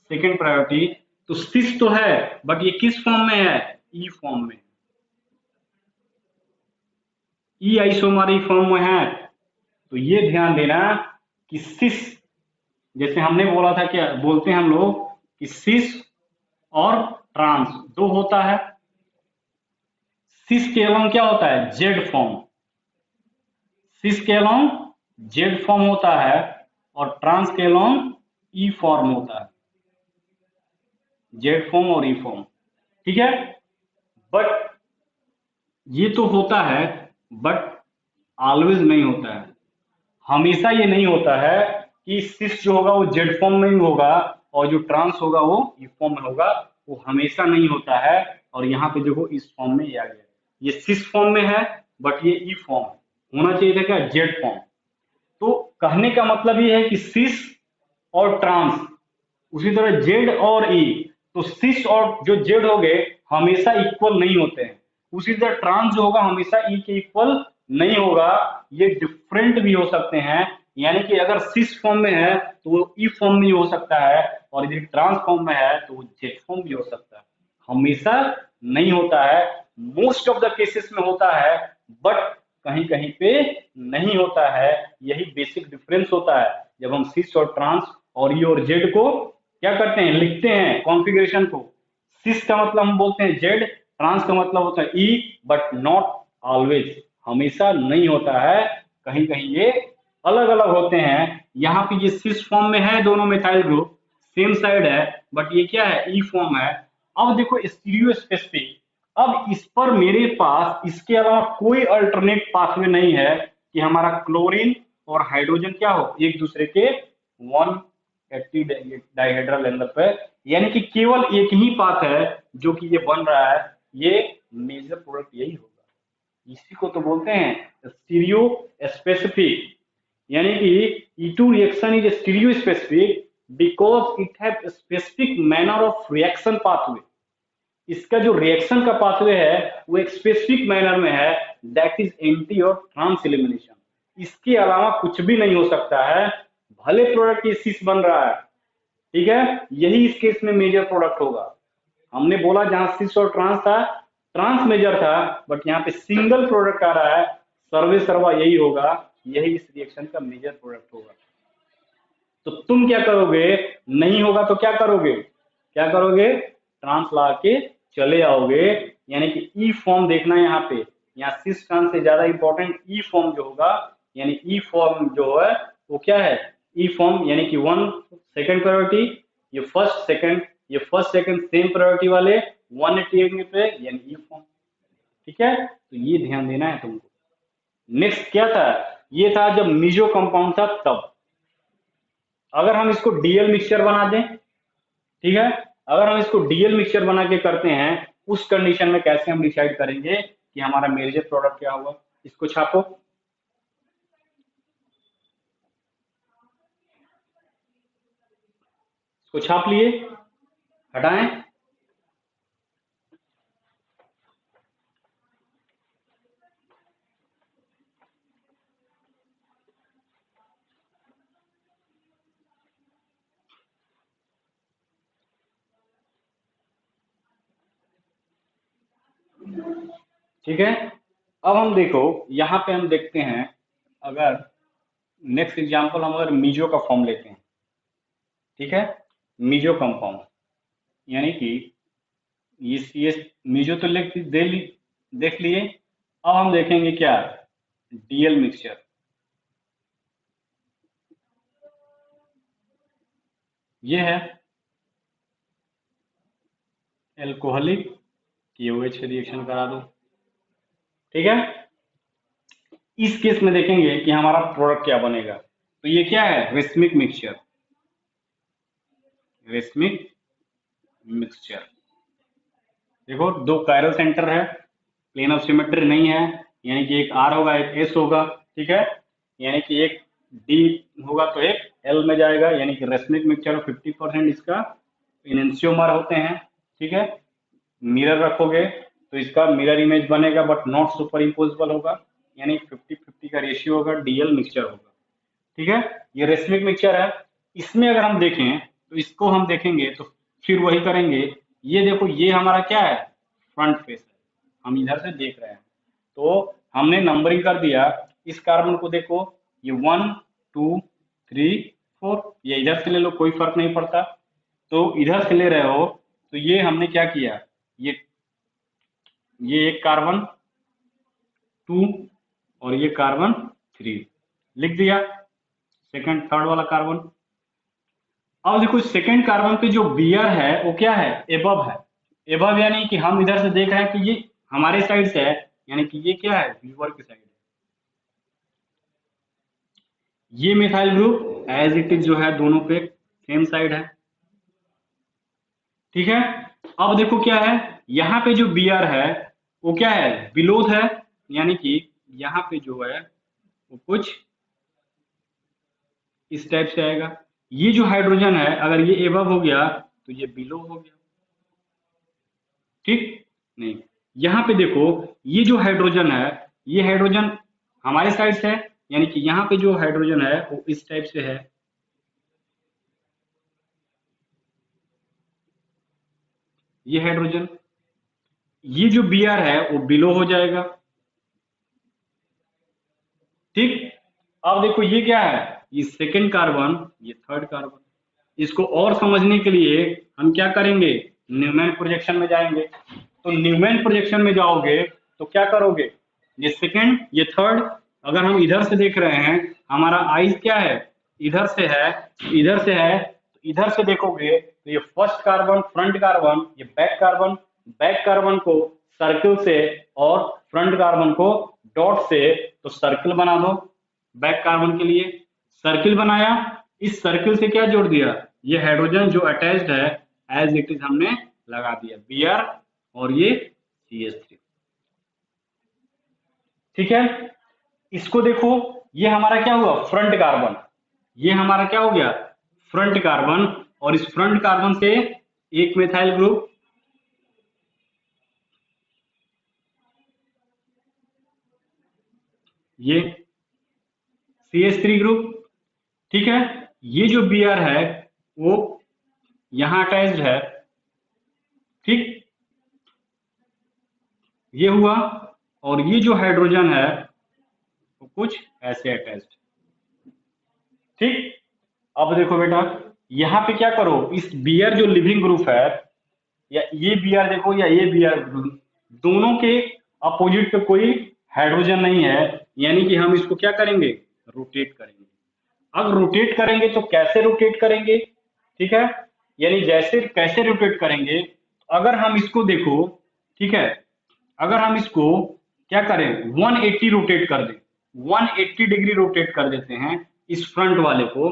सेकंड प्रायोरिटी। तो सिस तो है, बट ये किस फॉर्म में है, ई फॉर्म में, ई आइसोमरिक फॉर्म में है। तो ये ध्यान देना कि सिस, जैसे हमने बोला था, क्या बोलते हैं हम लोग कि सिस और ट्रांस दो होता है। सिस के अलोंग क्या होता है, जेड फॉर्म, सिस के अलोंग जेड फॉर्म होता है और ट्रांस के अलोंग ई फॉर्म होता है, जेड फॉर्म और ई फॉर्म, ठीक है। बट ये तो होता है, बट ऑलवेज नहीं होता है, हमेशा ये नहीं होता है कि सिस जो होगा वो जेड फॉर्म में ही होगा और जो ट्रांस होगा वो ई फॉर्म में होगा, वो हमेशा नहीं होता है। और यहाँ पे देखो इस फॉर्म में ये आ गया, ये सिस फॉर्म में है बट ये ई फॉर्म होना चाहिए था क्या, जेड फॉर्म। तो कहने का मतलब ये है कि सिस और ट्रांस, उसी तरह जेड और ई, तो सिस और जो जेड हो गए हमेशा इक्वल नहीं होते हैं, उसी तरह ट्रांस जो होगा हमेशा ई के इक्वल नहीं होगा, ये डिफरेंट भी हो सकते हैं। यानी कि अगर सिस फॉर्म में है तो वो ई फॉर्म में हो सकता है, और यदि ट्रांस फॉर्म में है तो वो जेड फॉर्म भी हो सकता है, हमेशा नहीं होता है। मोस्ट ऑफ द केसेस में होता है, बट कहीं कहीं पे नहीं होता है, यही बेसिक डिफरेंस होता है। जब हम सिस और ट्रांस और ई और जेड को क्या करते हैं, लिखते हैं कॉन्फ़िगरेशन को, सिस का मतलब हम बोलते हैं जेड, ट्रांस का मतलब होता है ई, बट नॉट ऑलवेज, हमेशा नहीं होता है, कहीं कहीं ये अलग अलग होते हैं। यहाँ पे ये सिस फॉर्म में है, दोनों मिथाइल ग्रुप सेम साइड है, बट ये क्या है, ई फॉर्म है। अब देखो स्टीरियो स्पेसिफिक, अब इस पर मेरे पास इसके अलावा कोई अल्टरनेट पाथवे नहीं है कि हमारा क्लोरीन और हाइड्रोजन क्या हो, एक दूसरे के 180 डाइहेड्रल एंगल पे, यानी कि केवल एक ही पाथ है जो कि ये बन रहा है, ये मेजर प्रोडक्ट यही होगा, इसी को तो बोलते हैं स्टीरियो स्पेसिफिक। यानी कि E2 reaction is stereo specific because it have specific manner of reaction pathway. इसका जो रिएक्शन का पाथवे है वो एक स्पेसिफिक मैनर में है, दैट इज एंटी और ट्रांस एलिमिनेशन। इसके अलावा कुछ भी नहीं हो सकता है, भले प्रोडक्ट ये सिस बन रहा है, ठीक है, यही इस केस में मेजर प्रोडक्ट होगा। हमने बोला जहां सिस और ट्रांस था, ट्रांस मेजर था, बट यहाँ पे सिंगल प्रोडक्ट आ रहा है, सर्वे सर्वा यही होगा, यही इस रिएक्शन का मेजर प्रोडक्ट होगा। तो तुम क्या करोगे, नहीं होगा तो क्या करोगे, क्या करोगे, ट्रांस ला के चले आओगे। यानी कि ई फॉर्म देखना है यहाँ पे, यहाँ सिस ट्रांस से ज्यादा इंपॉर्टेंट ई फॉर्म जो होगा, यानी ई फॉर्म जो है वो क्या है, ई फॉर्म, यानी कि 1 सेकंड प्रायोरिटी, ये फर्स्ट सेकंड, ये फर्स्ट सेकंड सेम प्रायोरिटी वाले 180 एंगल पे, यानी ई फॉर्म। ठीक है, तो ये ध्यान देना है तुमको। नेक्स्ट क्या था, ये था जब मीजो कंपाउंड था तब। अगर हम इसको डीएल मिक्सचर बना दें, ठीक है, अगर हम इसको डीएल मिक्सचर बना के करते हैं, उस कंडीशन में कैसे हम डिसाइड करेंगे कि हमारा मेजर प्रोडक्ट क्या होगा। इसको छापो, इसको छाप लिए, हटाएं। ठीक है, अब हम देखो यहां पे हम देखते हैं, अगर नेक्स्ट एग्जांपल हम अगर मीजो का फॉर्म लेते हैं, ठीक है, मीजो कंपाउंड, यानी कि ये मीजो तो देख लिए। अब हम देखेंगे क्या, डीएल मिक्सचर। ये है एल्कोहलिक, KOH रिएक्शन करा दो। ठीक है, इस केस में देखेंगे कि हमारा प्रोडक्ट क्या बनेगा। तो ये क्या है, रेसमिक मिक्सचर, रेसमिक मिक्सचर। देखो दो कायरल सेंटर है, प्लेन ऑफ सिमेट्री नहीं है, यानी कि एक R होगा एक S होगा। ठीक है, यानी कि एक D होगा तो एक L में जाएगा, यानी कि रेसमिक मिक्सचर 50% इसका इनेंशियोमर होते हैं। ठीक है, मिरर रखोगे तो इसका मिरर इमेज बनेगा, बट नॉट सुपर इम्पोजिबल होगा, यानी 50-50 का रेशियो होगा, डीएल मिक्सचर होगा। ठीक है, ये रेसमिक मिक्सचर है। इसमें अगर हम देखें तो इसको हम देखेंगे तो फिर वही करेंगे। ये देखो ये हमारा क्या है, फ्रंट फेस है, हम इधर से देख रहे हैं, तो हमने नंबरिंग कर दिया। इस कार्बन को देखो, ये 1 2 3 4, ये इधर से ले लो कोई फर्क नहीं पड़ता, तो इधर से ले रहे हो तो ये हमने क्या किया, ये एक कार्बन 2 और ये कार्बन 3 लिख दिया, सेकंड थर्ड वाला कार्बन। अब देखो सेकंड कार्बन पे जो बियर है वो क्या है, एबव है। एबव यानी कि हम इधर से देख रहे हैं कि ये हमारे साइड से है, यानी कि ये क्या है, व्यूअर की साइड है। ये methyl group as it is जो है दोनों पे सेम साइड है। ठीक है, अब देखो क्या है, यहाँ पे जो Br है वो क्या है, बिलो है, यानी कि यहाँ पे जो है वो कुछ इस टाइप से आएगा। ये जो हाइड्रोजन है अगर ये एबव हो गया तो ये बिलो हो गया। ठीक, नहीं, यहाँ पे देखो ये जो हाइड्रोजन है, ये हाइड्रोजन हमारे साइड से है, यानी कि यहाँ पे जो हाइड्रोजन है वो इस टाइप से है। ये हाइड्रोजन, ये जो Br है वो बिलो हो जाएगा। ठीक, अब देखो ये क्या है, ये सेकेंड कार्बन, ये थर्ड कार्बन। इसको और समझने के लिए हम क्या करेंगे, न्यूमैन प्रोजेक्शन में जाएंगे। तो न्यूमैन प्रोजेक्शन में जाओगे तो क्या करोगे, ये सेकेंड ये थर्ड, अगर हम इधर से देख रहे हैं, हमारा आइज क्या है, इधर से है, इधर से है, तो इधर से देखोगे तो ये फर्स्ट कार्बन फ्रंट कार्बन, ये बैक कार्बन, बैक कार्बन को सर्किल से और फ्रंट कार्बन को डॉट से, तो सर्किल बना दो बैक कार्बन के लिए। सर्किल बनाया, इस सर्किल से क्या जोड़ दिया, ये हाइड्रोजन जो अटैच्ड है एज इट इज हमने लगा दिया, Br और ये CH3। ठीक है, इसको देखो, ये हमारा क्या हुआ, फ्रंट कार्बन। ये हमारा क्या हो गया, फ्रंट कार्बन। और इस फ्रंट कार्बन से एक मिथाइल ग्रुप, ये CH3 ग्रुप, ठीक है। ये जो Br है वो यहां अटैच्ड है, ठीक, ये हुआ। और ये जो हाइड्रोजन है वो कुछ ऐसे अटैच्ड, ठीक। अब देखो बेटा, यहाँ पे क्या करो, इस Br जो लिविंग ग्रुप है, या ये Br देखो या ये Br, दोनों के अपोजिट पे कोई हाइड्रोजन नहीं है, यानी कि हम इसको क्या करेंगे, रोटेट करेंगे। अब रोटेट करेंगे तो कैसे रोटेट करेंगे, ठीक है, यानी जैसे कैसे रोटेट करेंगे, अगर हम इसको देखो, ठीक है, अगर हम इसको क्या करें, 180 रोटेट कर दें, 180 डिग्री रोटेट कर देते हैं इस फ्रंट वाले को,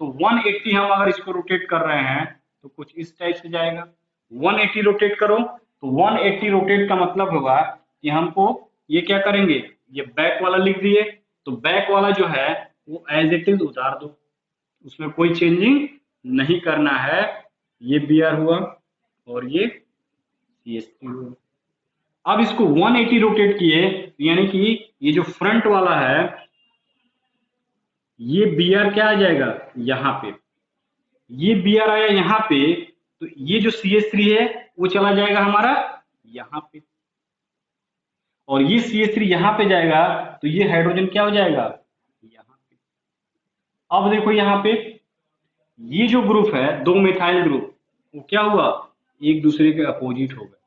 तो 180 हम अगर इसको रोटेट कर रहे हैं तो कुछ इस टाइप से जाएगा। 180 रोटेट करो तो 180 रोटेट का मतलब होगा कि हमको ये क्या करेंगे, ये बैक वाला लिख दिए, तो बैक वाला जो है वो एज इट इज उतार दो, उसमें कोई चेंजिंग नहीं करना है। ये Br हुआ और ये CH3 हुआ। अब इसको 180 रोटेट किए, यानी कि ये जो फ्रंट वाला है, ये Br क्या आ जाएगा यहाँ पे, ये Br आया यहाँ पे, तो ये जो CH3 है वो चला जाएगा हमारा यहाँ पे, और ये CH3 यहाँ पे जाएगा, तो ये हाइड्रोजन क्या हो जाएगा यहाँ पे। अब देखो यहाँ पे ये जो ग्रुप है, दो मिथाइल ग्रुप, वो क्या हुआ, एक दूसरे के अपोजिट हो गए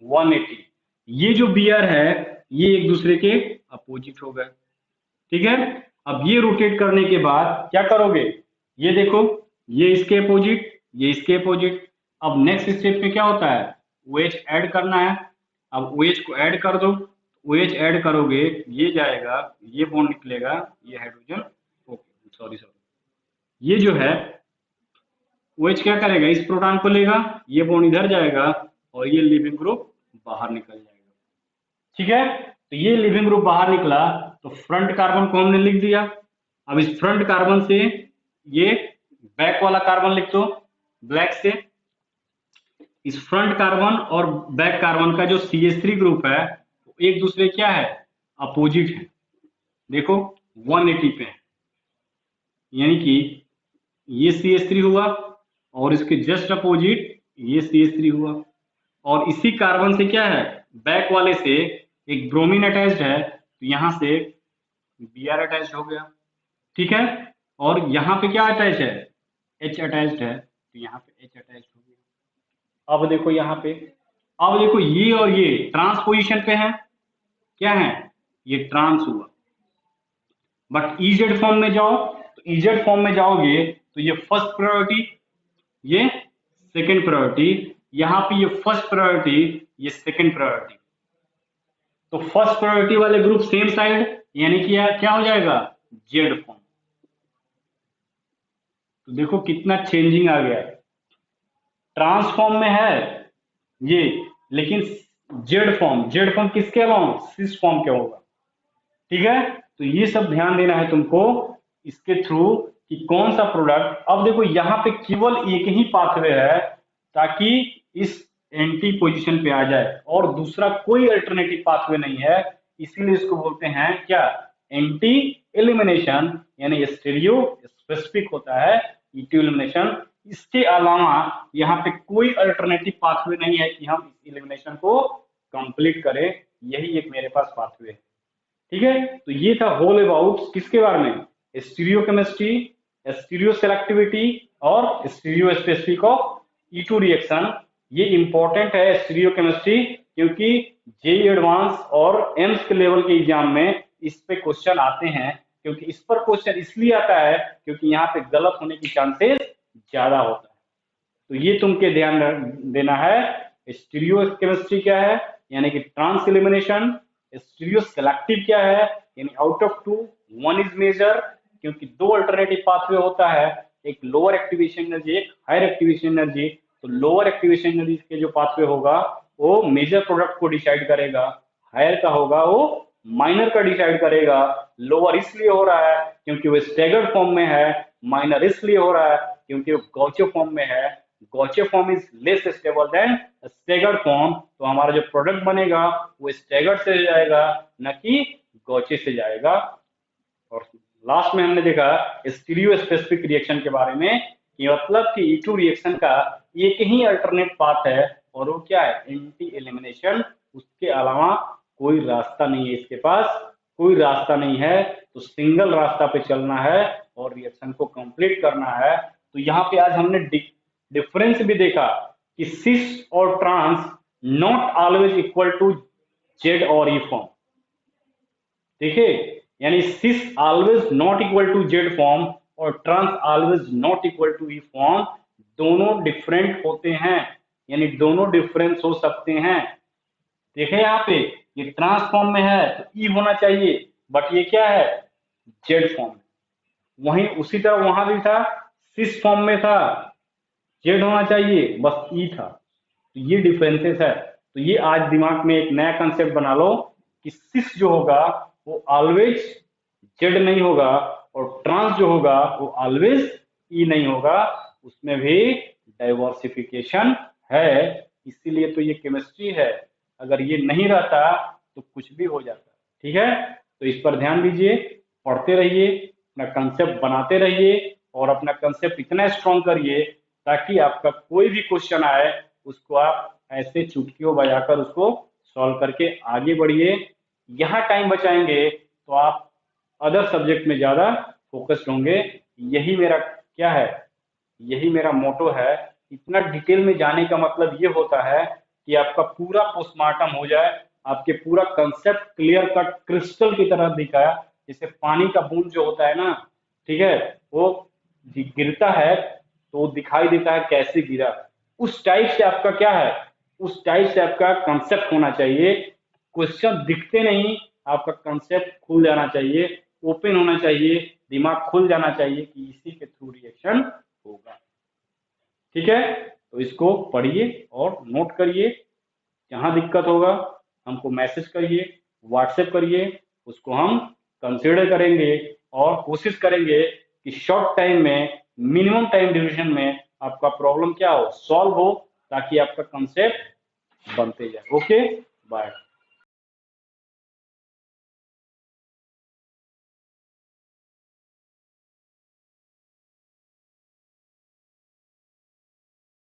180। ये जो Br है ये एक दूसरे के अपोजिट हो गए, ठीक है। अब ये रोटेट करने के बाद क्या करोगे, ये देखो, ये इसके अपोजिट, ये इसके अपोजिट। अब नेक्स्ट स्टेप में क्या होता है, OH ऐड करना है। अब OH को ऐड कर दो, OH ऐड करोगे, ये जाएगा, ये बॉन्ड निकलेगा, ये हाइड्रोजन, ओके सॉरी सॉरी, ये जो है OH क्या करेगा, इस प्रोटॉन को लेगा, ये बॉन्ड इधर जाएगा और ये लिविंग ग्रुप बाहर निकल जाएगा, ठीक है। तो ये लिविंग ग्रुप बाहर निकला, तो फ्रंट कार्बन को हमने लिख दिया। अब इस फ्रंट कार्बन से ये बैक वाला कार्बन लिख दो ब्लैक से। इस फ्रंट कार्बन और बैक कार्बन का जो CH3 ग्रुप है वो एक दूसरे क्या है, अपोजिट है, देखो 180 पे है, यानी कि ये CH3 हुआ और इसके जस्ट अपोजिट ये CH3 हुआ। और इसी कार्बन से क्या है, बैक वाले से एक ब्रोमीन अटैच्ड है, तो यहां से Br अटैच्ड हो गया, ठीक है। और यहाँ पे क्या अटैच है, H अटैच्ड है, तो यहाँ पे H अटैच्ड हो गया। अब देखो यहाँ पे, अब देखो ये और ये ट्रांस पोजीशन पे है, क्या है, ये ट्रांस हुआ। बट EZ फॉर्म में जाओ, तो EZ फॉर्म में जाओगे तो ये फर्स्ट प्रायोरिटी, ये सेकंड प्रायोरिटी, यहाँ पे ये फर्स्ट प्रायोरिटी, ये सेकंड प्रायोरिटी। तो फर्स्ट प्रायोरिटी वाले ग्रुप सेम साइड, यानी कि क्या हो जाएगा, Z फॉर्म। तो देखो कितना चेंजिंग आ गया, ट्रांसफॉर्म में है ये, लेकिन जेड फॉर्म किसके अलावा, सिस फॉर्म के होगा, ठीक है। तो ये सब ध्यान देना है तुमको इसके थ्रू कि कौन सा प्रोडक्ट। अब देखो यहाँ पे केवल एक ही पाथवे है ताकि इस एंटी पोजीशन पे आ जाए, और दूसरा कोई अल्टरनेटिव पाथवे नहीं है, इसीलिए इसको बोलते हैं क्या, एंटी एलिमिनेशन, यानी स्टीरियो स्पेसिफिक होता है ET एलिमिनेशन। इसके अलावा यहाँ पे कोई अल्टरनेटिव पाथवे नहीं है कि हम इस एलिमिनेशन को कंप्लीट करें, यही एक मेरे पास पाथवे है, ठीक है। तो ये था होल अबाउट किसके बारे में, स्टीरियो केमिस्ट्री, स्टीरियो सेलेक्टिविटी और stereo specific of E2 reaction. ये इंपॉर्टेंट है स्टीरियो केमिस्ट्री, क्योंकि JEE एडवांस और एम्स के लेवल के एग्जाम में इस पे क्वेश्चन आते हैं, क्योंकि इस पर क्वेश्चन इसलिए आता है क्योंकि यहाँ पे गलत होने की चांसेस ज्यादा होता है। तो ये तुमके ध्यान देना है, स्टीरियो केमिस्ट्री क्या है, यानी कि ट्रांस एलिमिनेशन, स्टीरियो सेलेक्टिव क्या है, यानी out of two one is major, क्योंकि दो अल्टरनेटिव पाथवे होता है, एक लोअर एक्टिवेशन एनर्जी, एक हायर एक्टिवेशन एनर्जी। तो लोअर एक्टिवेशन एनर्जी के जो पाथवे होगा वो मेजर प्रोडक्ट को डिसाइड करेगा, हायर का होगा वो माइनर का डिसाइड करेगा। लोअर इसलिए हो रहा है क्योंकि वो स्टेगर्ड फॉर्म में है, माइनर इसलिए हो रहा है क्योंकि वो गॉचे फॉर्म में है। गॉचे form is less stable then staggered form, तो हमारा जो प्रोडक्ट बनेगा वो स्टेगर्ड से जाएगा न कि गॉचे से जाएगा। और लास्ट में हमने देखा स्टीरियो स्पेसिफिक रिएक्शन के बारे में कि मतलब कि E2 रिएक्शन का एक ही अल्टरनेट पाथ है और वो क्या है, एंटी एलिमिनेशन। उसके अलावा कोई रास्ता नहीं है, इसके पास कोई रास्ता नहीं है, तो सिंगल रास्ता पे चलना है और रिएक्शन को कंप्लीट करना है। तो यहाँ पे आज हमने डिफरेंस भी देखा कि सिस और trans not always equal to Z और ई फॉर्म। देखिए, यानी cis always not equal to Z form और trans always not equal to E form, दोनों डिफरेंट होते हैं, यानी दोनों डिफरेंस हो सकते हैं। देखे यहाँ पे ये ट्रांस फॉर्म में है तो ई होना चाहिए, बट ये क्या है, जेड फॉर्म में। वहीं उसी तरह वहां भी था, सिस फॉर्म में था, जेड होना चाहिए, बस ई था। तो ये डिफरेंसेस है। तो ये आज दिमाग में एक नया कंसेप्ट बना लो कि सिस जो होगा वो ऑलवेज जेड नहीं होगा और ट्रांस जो होगा वो ऑलवेज ई नहीं होगा, उसमें भी डाइवर्सिफिकेशन है। इसीलिए तो ये केमिस्ट्री है, अगर ये नहीं रहता तो कुछ भी हो जाता। ठीक है, तो इस पर ध्यान दीजिए, पढ़ते रहिए, अपना कंसेप्ट बनाते रहिए और अपना कंसेप्ट इतना स्ट्रॉन्ग करिए ताकि आपका कोई भी क्वेश्चन आए उसको आप ऐसे चुटकियों बजाकर उसको सॉल्व करके आगे बढ़िए। यहाँ टाइम बचाएंगे तो आप अदर सब्जेक्ट में ज्यादा फोकस्ड होंगे। यही मेरा क्या है, यही मेरा मोटो है। इतना डिटेल में जाने का मतलब ये होता है कि आपका पूरा पोस्टमार्टम हो जाए, आपके पूरा कंसेप्ट क्लियर कट क्रिस्टल की तरह दिखा। जैसे पानी का बूंद जो होता है ना, ठीक है, वो गिरता है तो वो दिखाई देता है कैसे गिरा, उस टाइप से आपका क्या है, उस टाइप से आपका कंसेप्ट होना चाहिए। क्वेश्चन दिखते नहीं, आपका कंसेप्ट खुल जाना चाहिए, ओपन होना चाहिए, दिमाग खुल जाना चाहिए कि इसी के थ्रू रिएक्शन होगा। ठीक है, तो इसको पढ़िए और नोट करिए। जहां दिक्कत होगा हमको मैसेज करिए, व्हाट्सएप करिए, उसको हम कंसिडर करेंगे और कोशिश करेंगे कि शॉर्ट टाइम में, मिनिमम टाइम ड्यूरेशन में आपका प्रॉब्लम क्या हो, सॉल्व हो, ताकि आपका कंसेप्ट बनते जाए। Okay, bye.